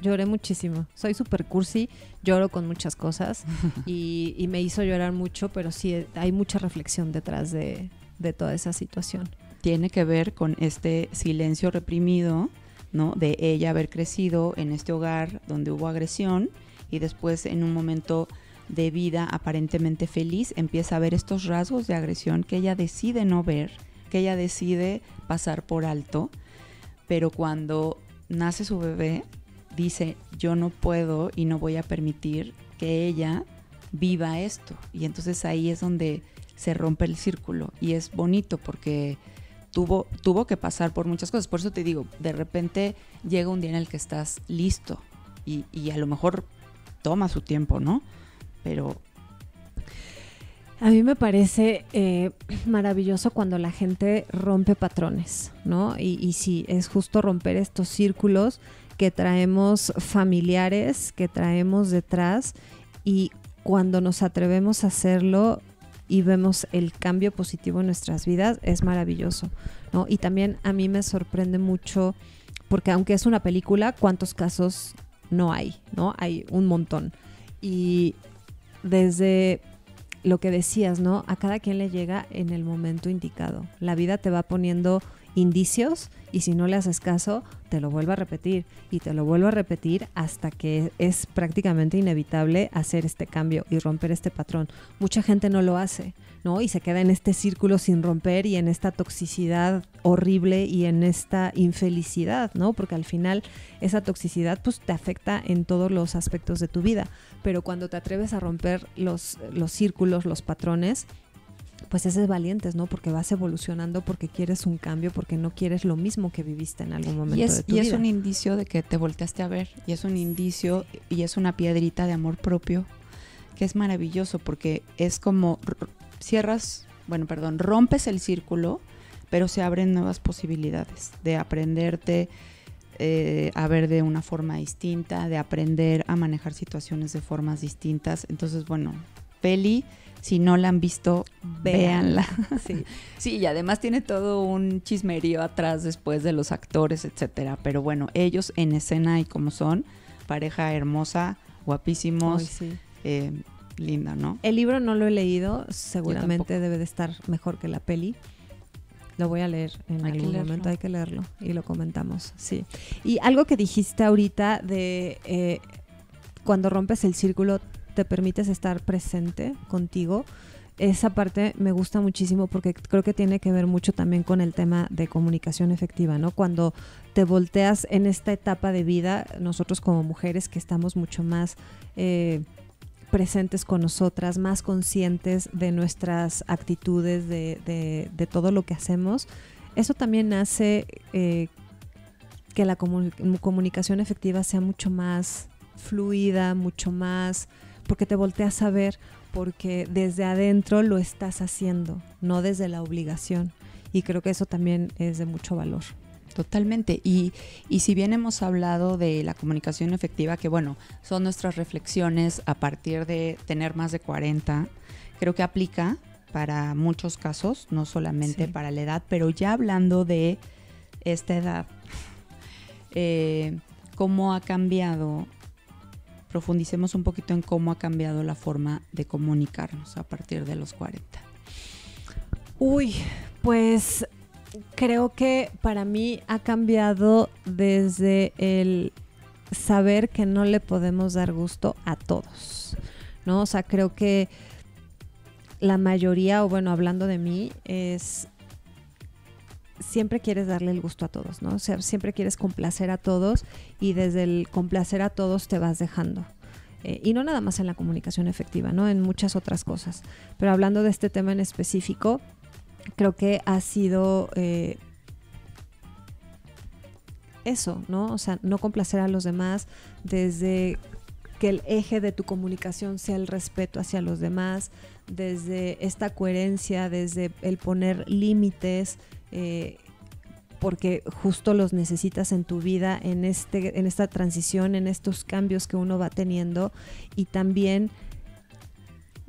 Lloré muchísimo. Soy súper cursi, lloro con muchas cosas y me hizo llorar mucho, pero sí hay mucha reflexión detrás de toda esa situación. Tiene que ver con este silencio reprimido, ¿no? De ella haber crecido en este hogar donde hubo agresión y después en un momento de vida aparentemente feliz empieza a ver estos rasgos de agresión que ella decide no ver, que ella decide pasar por alto, pero cuando nace su bebé dice yo no puedo y no voy a permitir que ella viva esto, y entonces ahí es donde se rompe el círculo y es bonito porque tuvo que pasar por muchas cosas. Por eso te digo, de repente llega un día en el que estás listo y a lo mejor toma su tiempo, ¿no? Pero a mí me parece maravilloso cuando la gente rompe patrones, ¿no? Y sí, es justo romper estos círculos que traemos familiares, que traemos detrás, y cuando nos atrevemos a hacerlo y vemos el cambio positivo en nuestras vidas, es maravilloso, ¿no? Y también a mí me sorprende mucho, porque aunque es una película, ¿cuántos casos no hay, ¿no? Hay un montón. Y desde lo que decías, ¿no? A cada quien le llega en el momento indicado. La vida te va poniendo indicios y si no le haces caso, te lo vuelvo a repetir y te lo vuelvo a repetir hasta que es prácticamente inevitable hacer este cambio y romper este patrón. Mucha gente no lo hace, ¿no? Y se queda en este círculo sin romper y en esta toxicidad horrible y en esta infelicidad, ¿no? Porque al final esa toxicidad pues te afecta en todos los aspectos de tu vida, pero cuando te atreves a romper los círculos, los patrones, pues ese es valientes, ¿no? Porque vas evolucionando, porque quieres un cambio, porque no quieres lo mismo que viviste en algún momento de tu vida. Y es un indicio de que te volteaste a ver, y es un indicio y es una piedrita de amor propio, que es maravilloso, porque es como rompes el círculo, pero se abren nuevas posibilidades de aprenderte a ver de una forma distinta, de aprender a manejar situaciones de formas distintas. Entonces, bueno, peli. Si no la han visto, véanla. Sí. Sí, y además tiene todo un chismerío atrás después de los actores, etcétera. Pero bueno, ellos en escena y como son, pareja hermosa, guapísimos, Ay, sí. Linda, ¿no? El libro no lo he leído, seguramente debe de estar mejor que la peli. Lo voy a leer en algún momento, hay que leerlo y lo comentamos, sí. Y algo que dijiste ahorita de cuando rompes el círculo te permites estar presente contigo, esa parte me gusta muchísimo porque creo que tiene que ver mucho también con el tema de comunicación efectiva, ¿no? Cuando te volteas en esta etapa de vida, nosotros como mujeres que estamos mucho más presentes con nosotras, más conscientes de nuestras actitudes, de todo lo que hacemos, eso también hace que la comunicación efectiva sea mucho más fluida, mucho más, porque te volteas a ver, porque desde adentro lo estás haciendo, no desde la obligación. Y creo que eso también es de mucho valor. Totalmente. Y si bien hemos hablado de la comunicación efectiva, que bueno, son nuestras reflexiones a partir de tener más de 40, creo que aplica para muchos casos, no solamente para la edad, pero ya hablando de esta edad, ¿cómo ha cambiado? Profundicemos un poquito en cómo ha cambiado la forma de comunicarnos a partir de los 40. Uy, pues creo que para mí ha cambiado desde el saber que no le podemos dar gusto a todos, ¿no? O sea, creo que la mayoría, o bueno, hablando de mí, es siempre quieres darle el gusto a todos, ¿no? O sea, siempre quieres complacer a todos y desde el complacer a todos te vas dejando. Y no nada más en la comunicación efectiva, ¿no? En muchas otras cosas. Pero hablando de este tema en específico, creo que ha sido eso, ¿no? O sea, no complacer a los demás desde que el eje de tu comunicación sea el respeto hacia los demás, desde esta coherencia, desde el poner límites, porque justo los necesitas en tu vida, en esta transición, en estos cambios que uno va teniendo, y también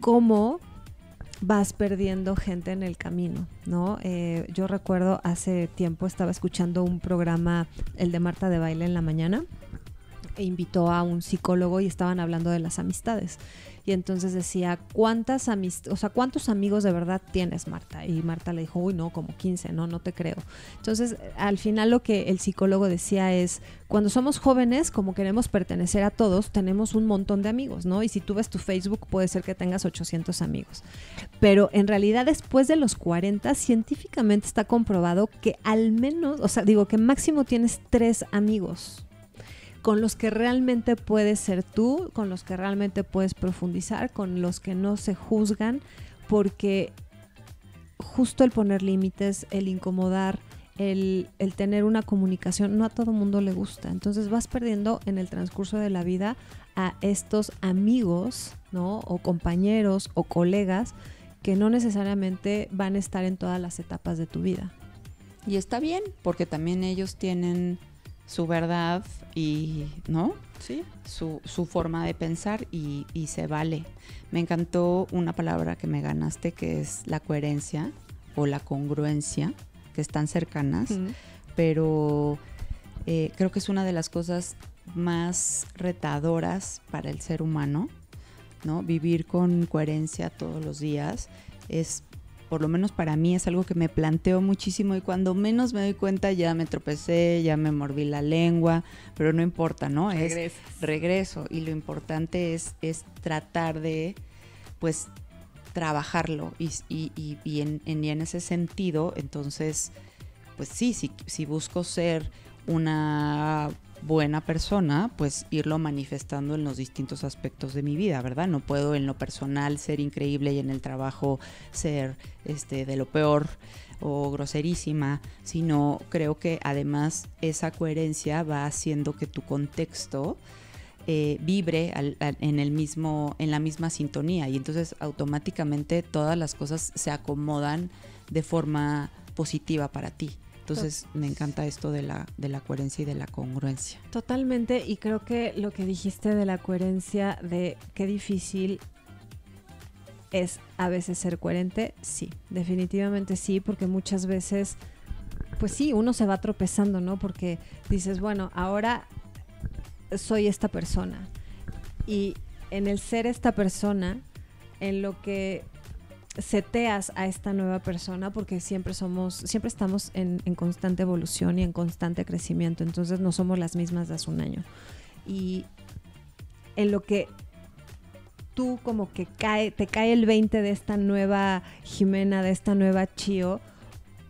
cómo vas perdiendo gente en el camino, ¿no? Yo recuerdo hace tiempo estaba escuchando un programa, el de Marta de Baile en la mañana, e invitó a un psicólogo y estaban hablando de las amistades. Y entonces decía, ¿cuántos amigos de verdad tienes, Marta? Y Marta le dijo, uy, no, como 15, no te creo. Entonces, al final lo que el psicólogo decía es, cuando somos jóvenes, como queremos pertenecer a todos, tenemos un montón de amigos, ¿no? Y si tú ves tu Facebook, puede ser que tengas 800 amigos. Pero en realidad, después de los 40, científicamente está comprobado que al menos, que máximo tienes 3 amigos con los que realmente puedes ser tú, con los que realmente puedes profundizar, con los que no se juzgan, porque justo el poner límites, el incomodar, el tener una comunicación, no a todo mundo le gusta. Entonces vas perdiendo en el transcurso de la vida a estos amigos, ¿no? O compañeros o colegas que no necesariamente van a estar en todas las etapas de tu vida. Y está bien, porque también ellos tienen su verdad y, ¿no? Sí. Su forma de pensar y se vale. Me encantó una palabra que me ganaste, que es la coherencia o la congruencia, que están cercanas, pero creo que es una de las cosas más retadoras para el ser humano, ¿no? Vivir con coherencia todos los días es, por lo menos para mí, es algo que me planteo muchísimo y cuando menos me doy cuenta ya me tropecé, ya me mordí la lengua, pero no importa, ¿no? Regreso y lo importante es tratar de, pues, trabajarlo y en ese sentido, entonces, pues sí, si busco ser una buena persona, pues irlo manifestando en los distintos aspectos de mi vida, ¿verdad? No puedo en lo personal ser increíble y en el trabajo ser de lo peor o groserísima, sino creo que además esa coherencia va haciendo que tu contexto vibre en la misma sintonía y entonces automáticamente todas las cosas se acomodan de forma positiva para ti. Entonces me encanta esto de la coherencia y de la congruencia. Totalmente, y creo que lo que dijiste de la coherencia, de qué difícil ¿Es a veces ser coherente? Sí, definitivamente sí, porque muchas veces, pues sí, uno se va tropezando, ¿no? Porque dices, bueno, ahora soy esta persona. Y en el ser esta persona, en lo que seteas a esta nueva persona, porque siempre estamos en constante evolución y en constante crecimiento, entonces no somos las mismas de hace un año. Y en lo que tú como que te cae el 20 de esta nueva Jimena, de esta nueva Chio,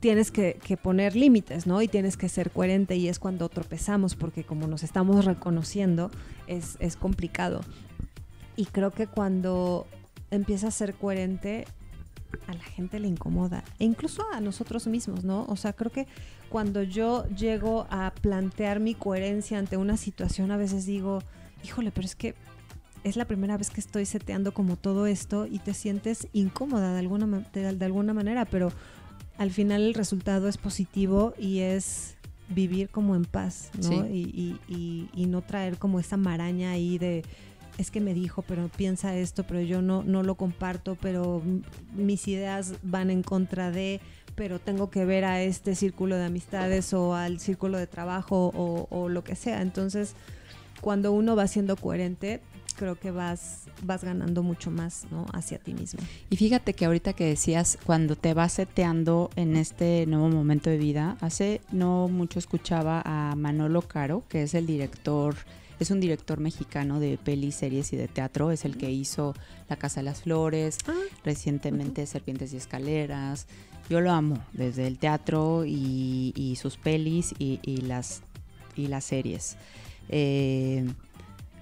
tienes que poner límites, ¿no? Y tienes que ser coherente, y es cuando tropezamos, porque como nos estamos reconociendo, es complicado. Y creo que cuando empiezas a ser coherente, a la gente le incomoda, e incluso a nosotros mismos, ¿no? O sea, creo que cuando yo llego a plantear mi coherencia ante una situación, a veces digo, híjole, pero es que es la primera vez que estoy seteando como todo esto, y te sientes incómoda de alguna manera, pero al final el resultado es positivo y es vivir como en paz, ¿no? Sí. Y no traer como esa maraña ahí de, es que me dijo, pero piensa esto, pero yo no lo comparto, pero mis ideas van en contra de, pero tengo que ver a este círculo de amistades o al círculo de trabajo o lo que sea. Entonces, cuando uno va siendo coherente, creo que vas ganando mucho más, ¿no? Hacia ti mismo. Y fíjate que ahorita que decías, cuando te vas seteando en este nuevo momento de vida, hace no mucho escuchaba a Manolo Caro, que es el director, es un director mexicano de pelis, series y de teatro, es el que hizo La Casa de las Flores, recientemente Serpientes y Escaleras. Yo lo amo, desde el teatro y sus pelis y las series.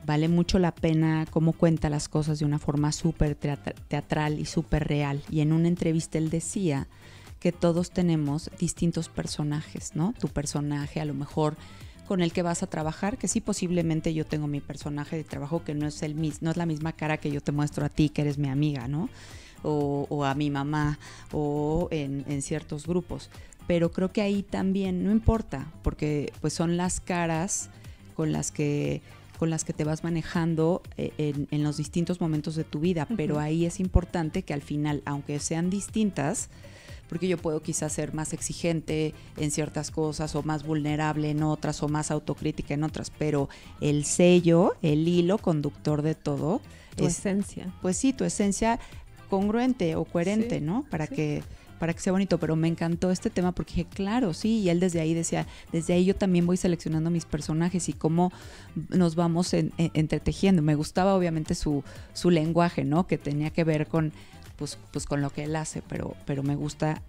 Vale mucho la pena cómo cuenta las cosas de una forma súper teatral y súper real. Y en una entrevista él decía que todos tenemos distintos personajes, ¿no? Tu personaje a lo mejor con el que vas a trabajar, que sí, posiblemente yo tengo mi personaje de trabajo que no es la misma cara que yo te muestro a ti, que eres mi amiga, ¿no? O a mi mamá, o en ciertos grupos. Pero creo que ahí también no importa, porque pues son las caras con las que te vas manejando en los distintos momentos de tu vida, pero ahí es importante que al final, aunque sean distintas, porque yo puedo quizás ser más exigente en ciertas cosas, o más vulnerable en otras, o más autocrítica en otras, pero el sello, el hilo conductor de todo, tu esencia. Pues sí, tu esencia congruente o coherente, sí, ¿no? Para que sea bonito. Pero me encantó este tema porque dije, claro, sí, y él desde ahí decía, desde ahí yo también voy seleccionando mis personajes y cómo nos vamos entretejiendo. Me gustaba obviamente su lenguaje, ¿no? Que tenía que ver con pues con lo que él hace, pero me gusta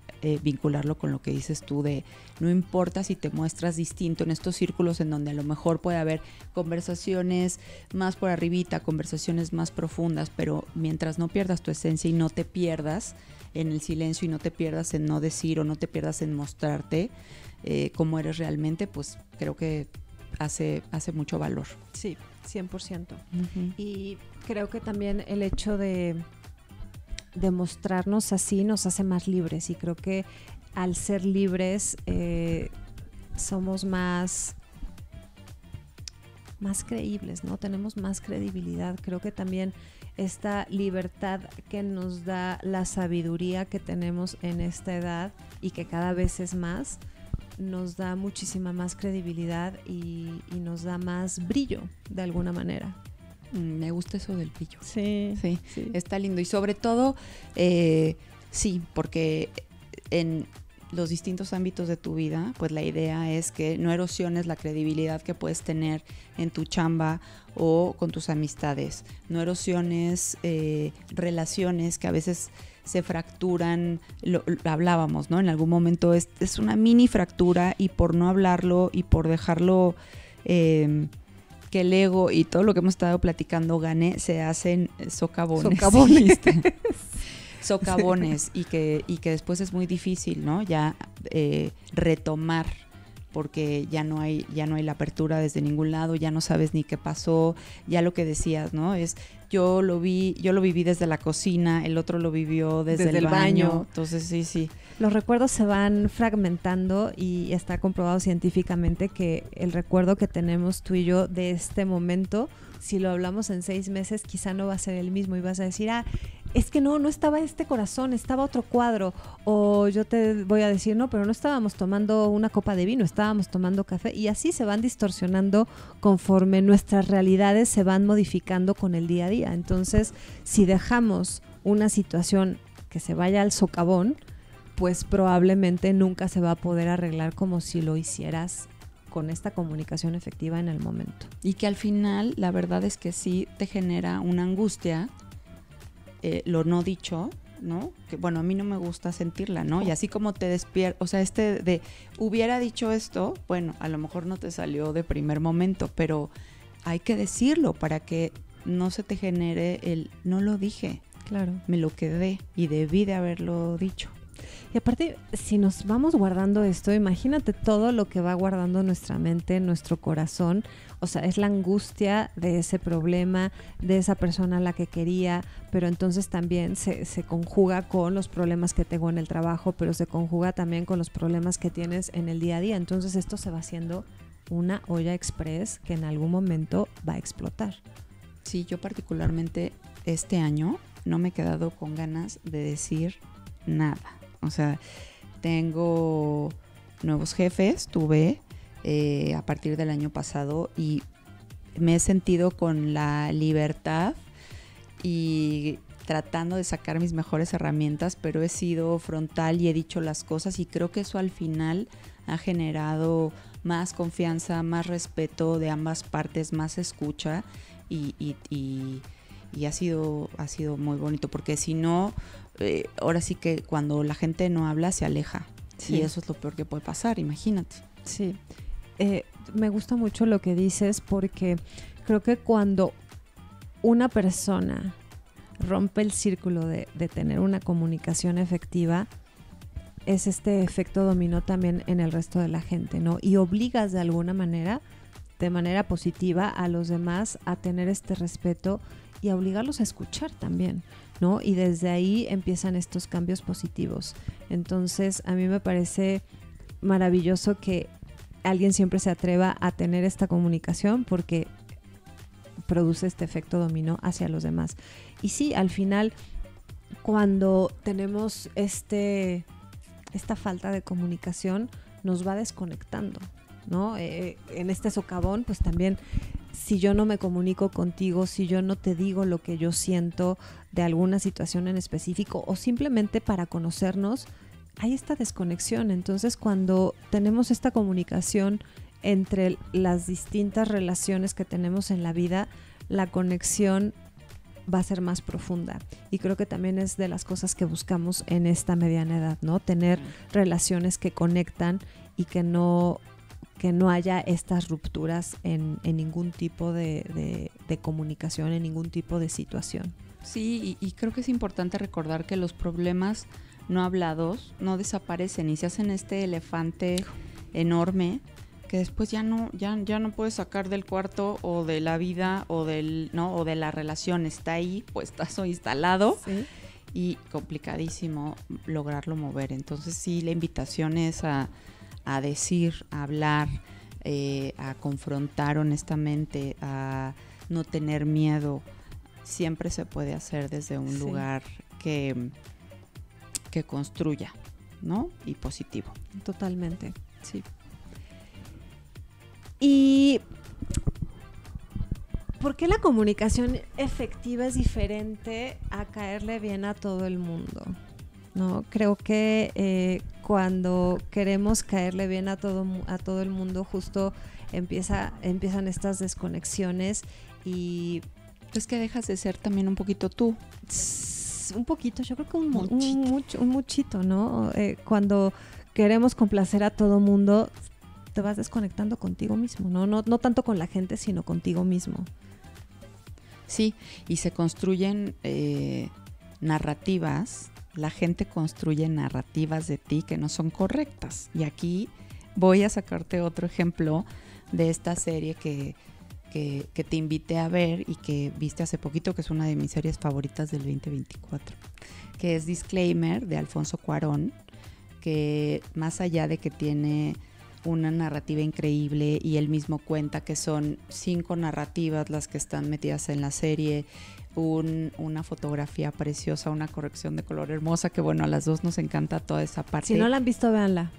vincularlo con lo que dices tú de no importa si te muestras distinto en estos círculos en donde a lo mejor puede haber conversaciones más por arribita, conversaciones más profundas, pero mientras no pierdas tu esencia y no te pierdas en el silencio y no te pierdas en no decir o no te pierdas en mostrarte cómo eres realmente, pues creo que hace mucho valor. Sí, 100%. Y creo que también el hecho de mostrarnos así nos hace más libres, y creo que al ser libres somos más creíbles, ¿no? Tenemos más credibilidad. Creo que también esta libertad que nos da la sabiduría que tenemos en esta edad, y que cada vez es más, nos da muchísima más credibilidad y nos da más brillo de alguna manera. Me gusta eso del brillo. Sí, está lindo. Y sobre todo, sí, porque en los distintos ámbitos de tu vida, pues la idea es que no erosiones la credibilidad que puedes tener en tu chamba o con tus amistades. No erosiones relaciones que a veces se fracturan, lo hablábamos, ¿no? En algún momento es una mini fractura, y por no hablarlo y por dejarlo que el ego y todo lo que hemos estado platicando gane, se hacen socavones. Socavones, y que después es muy difícil, ¿no? Ya retomar, porque ya no hay la apertura desde ningún lado, ya no sabes ni qué pasó, ya lo que decías, ¿no? Es yo lo viví desde la cocina, el otro lo vivió desde el baño. Entonces, sí. Los recuerdos se van fragmentando y está comprobado científicamente que el recuerdo que tenemos tú y yo de este momento, si lo hablamos en 6 meses, quizá no va a ser el mismo y vas a decir, es que no estaba este corazón, estaba otro cuadro. O yo te voy a decir, no, pero no estábamos tomando una copa de vino, estábamos tomando café. Y así se van distorsionando conforme nuestras realidades se van modificando con el día a día. Entonces, si dejamos una situación que se vaya al socavón, pues probablemente nunca se va a poder arreglar como si lo hicieras con esta comunicación efectiva en el momento. Y que al final, la verdad es que sí te genera una angustia, lo no dicho, ¿no? Que bueno, a mí no me gusta sentirla, ¿no? Y así como te despierta, o sea, de hubiera dicho esto, bueno, a lo mejor no te salió de primer momento, pero hay que decirlo para que no se te genere no lo dije. Claro. Me lo quedé y debí de haberlo dicho. Y aparte, si nos vamos guardando esto, imagínate todo lo que va guardando nuestra mente, nuestro corazón. O sea, es la angustia de ese problema, de esa persona a la que quería, pero entonces también se conjuga con los problemas que tengo en el trabajo, pero se conjuga también con los problemas que tienes en el día a día. Entonces esto se va haciendo una olla express que en algún momento va a explotar. Sí, yo particularmente este año no me he quedado con ganas de decir nada. O sea, tengo nuevos jefes, tuve a partir del año pasado y me he sentido con la libertad y tratando de sacar mis mejores herramientas, pero he sido frontal y he dicho las cosas y creo que eso al final ha generado más confianza, más respeto de ambas partes, más escucha y ha sido muy bonito, porque si no, ahora sí que cuando la gente no habla se aleja. Sí. Y eso es lo peor que puede pasar, imagínate. Sí, me gusta mucho lo que dices, porque creo que cuando una persona rompe el círculo de tener una comunicación efectiva, es este efecto dominó también en el resto de la gente, ¿no? Y obligas de alguna manera, de manera positiva, a los demás a tener este respeto y a obligarlos a escuchar también, ¿no? Y desde ahí empiezan estos cambios positivos. Entonces, a mí me parece maravilloso que alguien siempre se atreva a tener esta comunicación, porque produce este efecto dominó hacia los demás. Y sí, al final, cuando tenemos esta falta de comunicación, nos va desconectando, ¿no? En este socavón, pues también, si yo no me comunico contigo, si yo no te digo lo que yo siento de alguna situación en específico, o simplemente para conocernos, hay esta desconexión. Entonces, cuando tenemos esta comunicación entre las distintas relaciones que tenemos en la vida, la conexión va a ser más profunda. Y creo que también es de las cosas que buscamos en esta mediana edad, ¿no? Tener relaciones que conectan y que no haya estas rupturas en ningún tipo de comunicación, en ningún tipo de situación. Sí, y creo que es importante recordar que los problemas no hablados no desaparecen y se hacen este elefante enorme que después ya no puedes sacar del cuarto o de la vida o de la relación. Está ahí, puestazo, instalado. Sí. Y complicadísimo lograrlo mover. Entonces sí, la invitación es a decir, a hablar, a confrontar honestamente, a no tener miedo. Siempre se puede hacer desde un lugar que construya, ¿no? Y positivo. Totalmente, sí. ¿Y por qué la comunicación efectiva es diferente a caerle bien a todo el mundo? ¿No? Creo que cuando queremos caerle bien a todo el mundo, justo empiezan estas desconexiones y... Es que dejas de ser también un poquito tú. Un poquito, yo creo que un muchito, ¿no? Cuando queremos complacer a todo mundo, te vas desconectando contigo mismo, ¿no? No tanto con la gente, sino contigo mismo. Sí, y se construyen narrativas. La gente construye narrativas de ti que no son correctas. Y aquí voy a sacarte otro ejemplo de esta serie que que te invité a ver y que viste hace poquito, que es una de mis series favoritas del 2024, que es Disclaimer, de Alfonso Cuarón, que más allá de que tiene una narrativa increíble y él mismo cuenta que son 5 narrativas las que están metidas en la serie, una fotografía preciosa, una corrección de color hermosa, que bueno, a las dos nos encanta toda esa parte. Si no la han visto, véanla.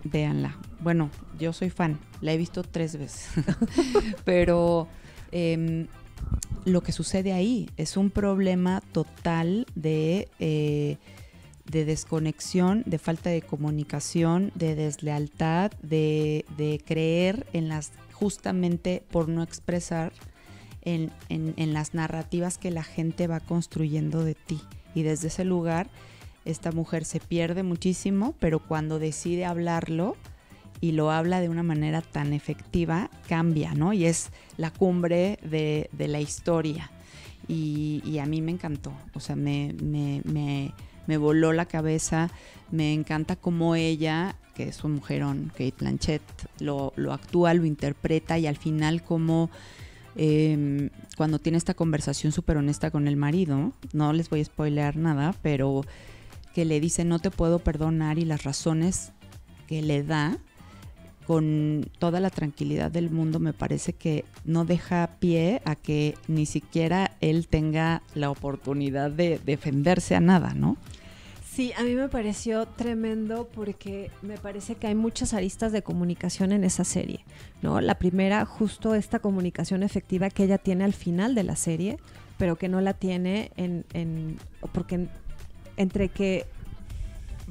Véanla. Bueno, yo soy fan, la he visto 3 veces. Pero lo que sucede ahí es un problema total de desconexión, de falta de comunicación, de deslealtad, de creer en las, justamente por no expresar en las narrativas que la gente va construyendo de ti. Y desde ese lugar, esta mujer se pierde muchísimo, pero cuando decide hablarlo y lo habla de una manera tan efectiva, cambia, ¿no? Y es la cumbre de la historia. Y a mí me encantó, o sea, me voló la cabeza. Me encanta cómo ella, que es un mujerón, Cate Blanchett, lo actúa, lo interpreta, y al final cómo cuando tiene esta conversación súper honesta con el marido, no les voy a spoilear nada, pero que le dice no te puedo perdonar, y las razones que le da con toda la tranquilidad del mundo, me parece que no deja pie a que ni siquiera él tenga la oportunidad de defenderse a nada, ¿no? Sí, a mí me pareció tremendo porque me parece que hay muchas aristas de comunicación en esa serie, ¿no? La primera, justo esta comunicación efectiva que ella tiene al final de la serie, pero que no la tiene porque entre que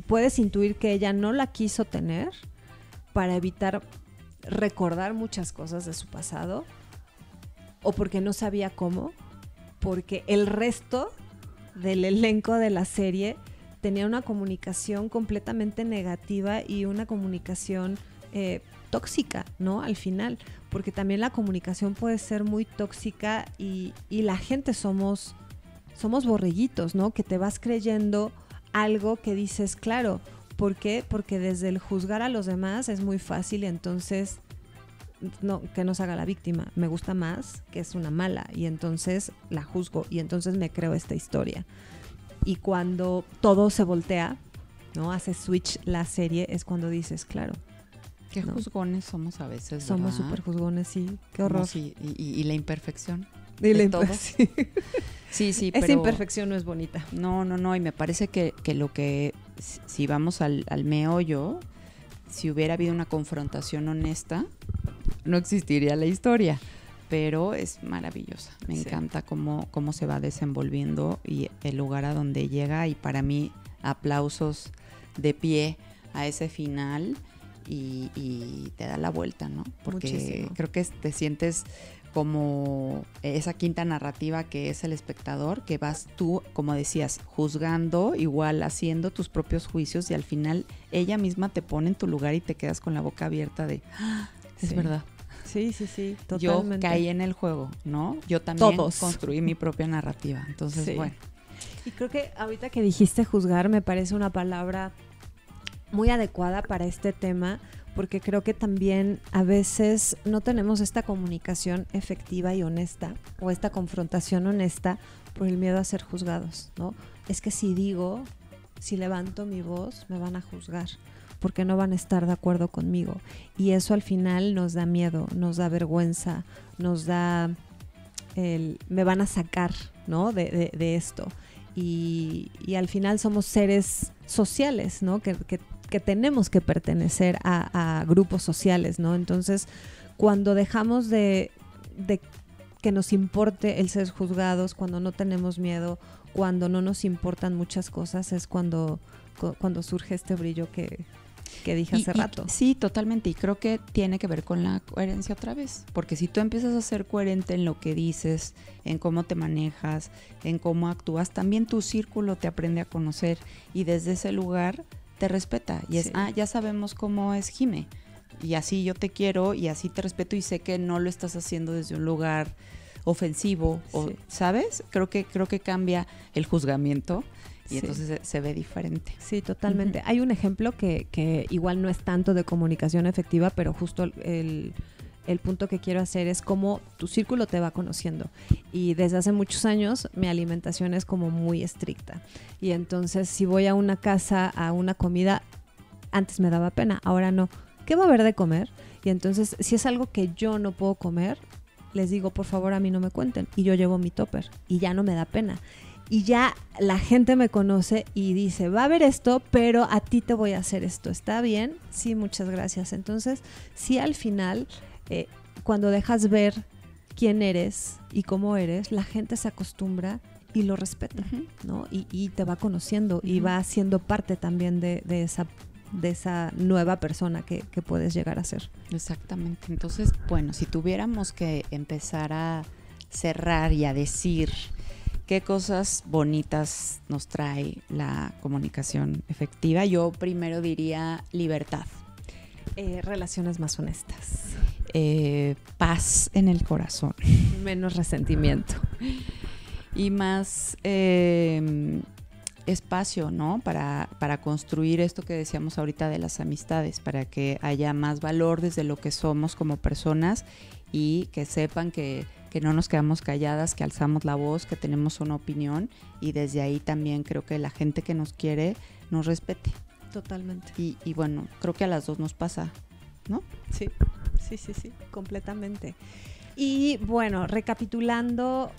puedes intuir que ella no la quiso tener para evitar recordar muchas cosas de su pasado, o porque no sabía cómo, porque el resto del elenco de la serie tenía una comunicación completamente negativa y una comunicación tóxica, ¿no? Al final, porque también la comunicación puede ser muy tóxica y la gente somos borreguitos, ¿no? Que te vas creyendo algo que dices, claro, ¿por qué? Porque desde el juzgar a los demás es muy fácil, y entonces no, que nos haga la víctima. Me gusta más que es una mala, y entonces la juzgo, y entonces me creo esta historia. Y cuando todo se voltea, ¿no? Hace switch la serie, es cuando dices, claro. Qué juzgones somos a veces, ¿verdad? Somos súper juzgones, sí. Qué horror. Sí, y la imperfección. Y de todo. Sí. Sí, esa pero imperfección no es bonita. No, y me parece que lo que, si vamos al meollo, si hubiera habido una confrontación honesta, no existiría la historia. Pero es maravillosa. Me encanta cómo se va desenvolviendo y el lugar a donde llega. Y para mí, aplausos de pie a ese final, y te da la vuelta, ¿no? Porque muchísimo. Creo que te sientes como esa quinta narrativa que es el espectador, que vas tú, como decías, juzgando, igual haciendo tus propios juicios, y al final ella misma te pone en tu lugar y te quedas con la boca abierta de, es verdad. Sí, totalmente. Yo caí en el juego, ¿no? Yo también construí mi propia narrativa. Entonces, bueno. Y creo que ahorita que dijiste juzgar, me parece una palabra muy adecuada para este tema, porque creo que también a veces no tenemos esta comunicación efectiva y honesta, o esta confrontación honesta, por el miedo a ser juzgados, ¿no? Es que si levanto mi voz, me van a juzgar, porque no van a estar de acuerdo conmigo. Y eso al final nos da miedo, nos da vergüenza, nos da me van a sacar, ¿no? de esto. Y al final somos seres sociales, ¿no? Que tenemos que pertenecer a grupos sociales, ¿no? Entonces, cuando dejamos de que nos importe el ser juzgados, cuando no tenemos miedo, cuando no nos importan muchas cosas, es cuando surge este brillo que dije hace rato. Sí, totalmente. Y creo que tiene que ver con la coherencia otra vez. Porque si tú empiezas a ser coherente en lo que dices, en cómo te manejas, en cómo actúas, también tu círculo te aprende a conocer, y desde ese lugar te respeta. Y es, ya sabemos cómo es Jime. Y así yo te quiero, y así te respeto, y sé que no lo estás haciendo desde un lugar ofensivo, ¿sabes? Creo que cambia el juzgamiento. Y entonces se ve diferente. Sí, totalmente. Hay un ejemplo que igual no es tanto de comunicación efectiva, pero justo el punto que quiero hacer es cómo tu círculo te va conociendo. Y desde hace muchos años mi alimentación es como muy estricta. Y entonces si voy a una casa, a una comida, antes me daba pena, ahora no. ¿Qué va a haber de comer? Y entonces si es algo que yo no puedo comer, les digo, por favor, a mí no me cuenten. Y yo llevo mi tupper y ya no me da pena. Y ya la gente me conoce y dice, va a haber esto, pero a ti te voy a hacer esto. ¿Está bien? Sí, muchas gracias. Entonces, sí, al final, cuando dejas ver quién eres y cómo eres, la gente se acostumbra y lo respeta, ¿no? Y te va conociendo y va siendo parte también de esa nueva persona que puedes llegar a ser. Exactamente. Entonces, bueno, si tuviéramos que empezar a cerrar y a decir qué cosas bonitas nos trae la comunicación efectiva, yo primero diría libertad. Relaciones más honestas. Paz en el corazón. Menos resentimiento. Y más espacio, ¿no? Para construir esto que decíamos ahorita de las amistades, para que haya más valor desde lo que somos como personas y que sepan que no nos quedamos calladas, que alzamos la voz, que tenemos una opinión, y desde ahí también creo que la gente que nos quiere nos respete. Totalmente. Y bueno, creo que a las dos nos pasa, ¿no? Sí, completamente. Y bueno, recapitulando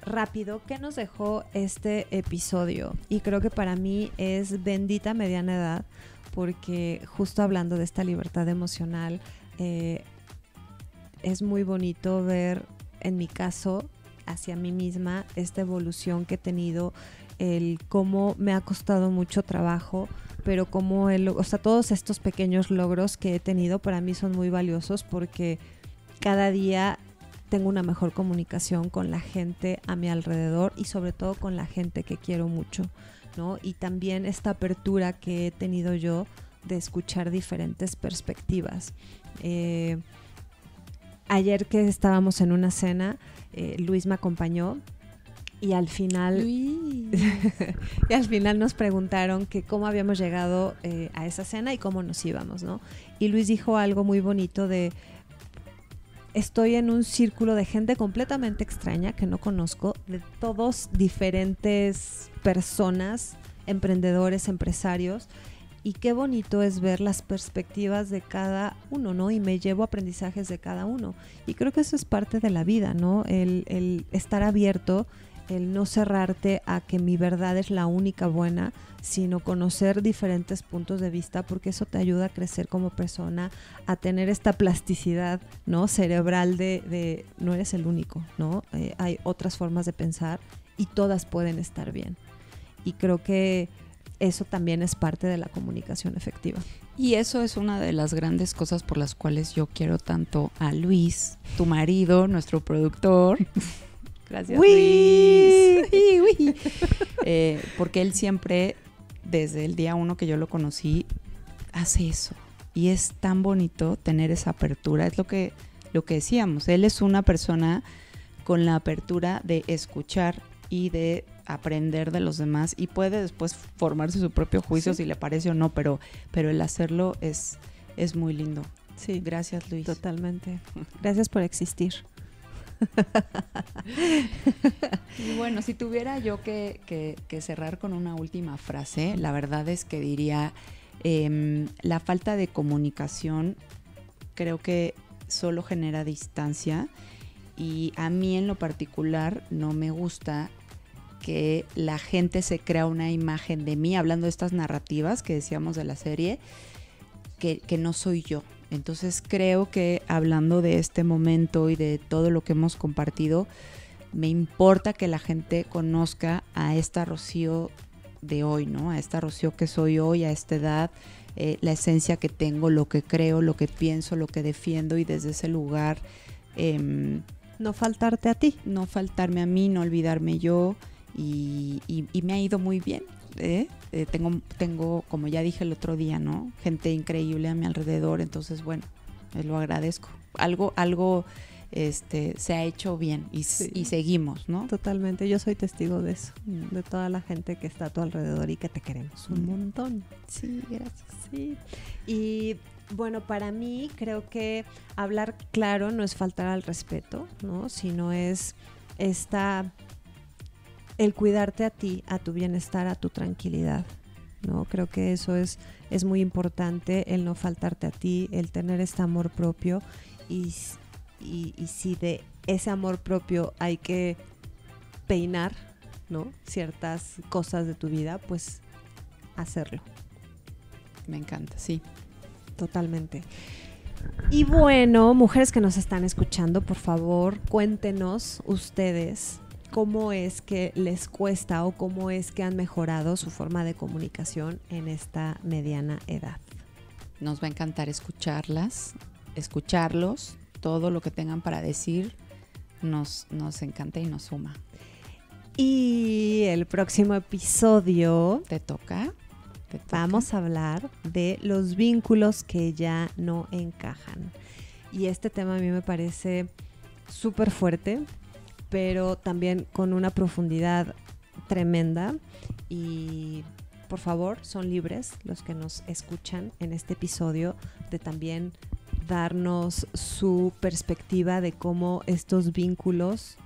rápido, ¿qué nos dejó este episodio? Y creo que para mí es bendita mediana edad, porque justo hablando de esta libertad emocional, es muy bonito ver, en mi caso, hacia mí misma, esta evolución que he tenido, el cómo me ha costado mucho trabajo, pero cómo todos estos pequeños logros que he tenido para mí son muy valiosos, porque cada día tengo una mejor comunicación con la gente a mi alrededor y sobre todo con la gente que quiero mucho, ¿no? Y también esta apertura que he tenido yo de escuchar diferentes perspectivas. Ayer que estábamos en una cena, Luis me acompañó y al final nos preguntaron que cómo habíamos llegado a esa cena y cómo nos íbamos, ¿no? Y Luis dijo algo muy bonito de: estoy en un círculo de gente completamente extraña que no conozco, de todos diferentes personas, emprendedores, empresarios, y qué bonito es ver las perspectivas de cada uno, ¿no? Y me llevo aprendizajes de cada uno. Y creo que eso es parte de la vida, ¿no? El estar abierto, el no cerrarte a que mi verdad es la única buena, sino conocer diferentes puntos de vista, porque eso te ayuda a crecer como persona, a tener esta plasticidad, ¿no? Cerebral de no eres el único, ¿no? Hay otras formas de pensar y todas pueden estar bien. Y creo que eso también es parte de la comunicación efectiva. Y eso es una de las grandes cosas por las cuales yo quiero tanto a Luis, tu marido, nuestro productor. Gracias, Luis. Porque él siempre, desde el día 1 que yo lo conocí, hace eso. Y es tan bonito tener esa apertura. Es lo que decíamos. Él es una persona con la apertura de escuchar y de aprender de los demás, y puede después formarse su propio juicio, sí, si le parece o no, pero el hacerlo es muy lindo. Sí. Gracias, Luis. Totalmente. Gracias por existir. Y bueno, si tuviera yo que cerrar con una última frase, la verdad es que diría, la falta de comunicación creo que solo genera distancia, y a mí en lo particular no me gusta que la gente se crea una imagen de mí, hablando de estas narrativas que decíamos de la serie, que no soy yo. Entonces creo que hablando de este momento y de todo lo que hemos compartido, me importa que la gente conozca a esta Rocío de hoy, ¿no? A esta Rocío que soy hoy, a esta edad, la esencia que tengo, lo que creo, lo que pienso, lo que defiendo, y desde ese lugar no faltarte a ti. No faltarme a mí, no olvidarme yo. Y me ha ido muy bien. Tengo, como ya dije el otro día, ¿no? Gente increíble a mi alrededor, entonces bueno, lo agradezco. Algo se ha hecho bien y seguimos, ¿no? Totalmente, yo soy testigo de eso, de toda la gente que está a tu alrededor y que te queremos un montón. Sí, gracias. Sí. Y Bueno, para mí creo que hablar claro no es faltar al respeto, ¿no? Sino es el cuidarte a ti, a tu bienestar, a tu tranquilidad, ¿no? Creo que eso es muy importante, el no faltarte a ti, el tener este amor propio y si de ese amor propio hay que peinar, ¿no? Ciertas cosas de tu vida, pues hacerlo. Me encanta, sí. Totalmente. Y bueno, mujeres que nos están escuchando, por favor, cuéntenos ustedes cómo es que les cuesta o cómo es que han mejorado su forma de comunicación en esta mediana edad. Nos va a encantar escucharlos, todo lo que tengan para decir nos encanta y nos suma. Y el próximo episodio ¿Te toca? Vamos a hablar de los vínculos que ya no encajan. Y este tema a mí me parece súper fuerte, pero también con una profundidad tremenda. Y por favor, son libres los que nos escuchan en este episodio de también darnos su perspectiva de cómo estos vínculos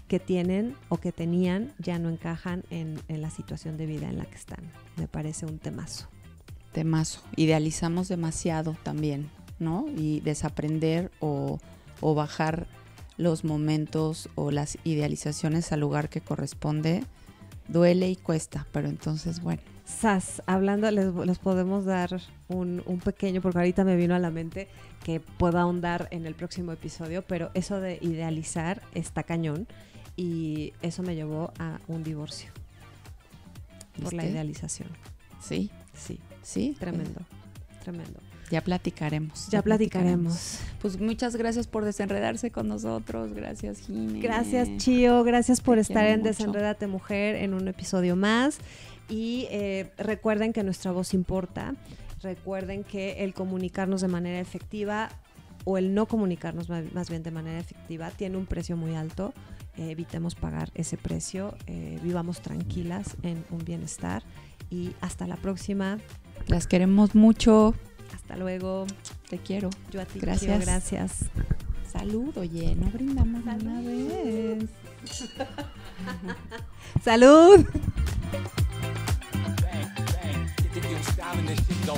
que tienen o que tenían ya no encajan en la situación de vida en la que están. Me parece un temazo. Temazo. Idealizamos demasiado también, ¿no? Y desaprender o bajar los momentos o las idealizaciones al lugar que corresponde duele y cuesta, pero entonces, bueno. Hablando, les podemos dar un pequeño, porque ahorita me vino a la mente que puedo ahondar en el próximo episodio, pero eso de idealizar está cañón. Y eso me llevó a un divorcio. Por la idealización. Sí. Sí. Sí. Tremendo. Tremendo. Ya platicaremos. Ya platicaremos. Pues muchas gracias por desenredarse con nosotros. Gracias, Jimé. Gracias, Chío. Gracias por estar en mucho. Desenrédate Mujer en un episodio más. Y recuerden que nuestra voz importa. Recuerden que el comunicarnos de manera efectiva o el no comunicarnos más bien de manera efectiva tiene un precio muy alto. Evitemos pagar ese precio, vivamos tranquilas en un bienestar y hasta la próxima. Las queremos mucho. Hasta luego. Te quiero. Yo a ti. Gracias. Quiero, gracias. Salud, oye, no brindamos una vez. ¡Salud! Bang, bang, get your style and this shit go.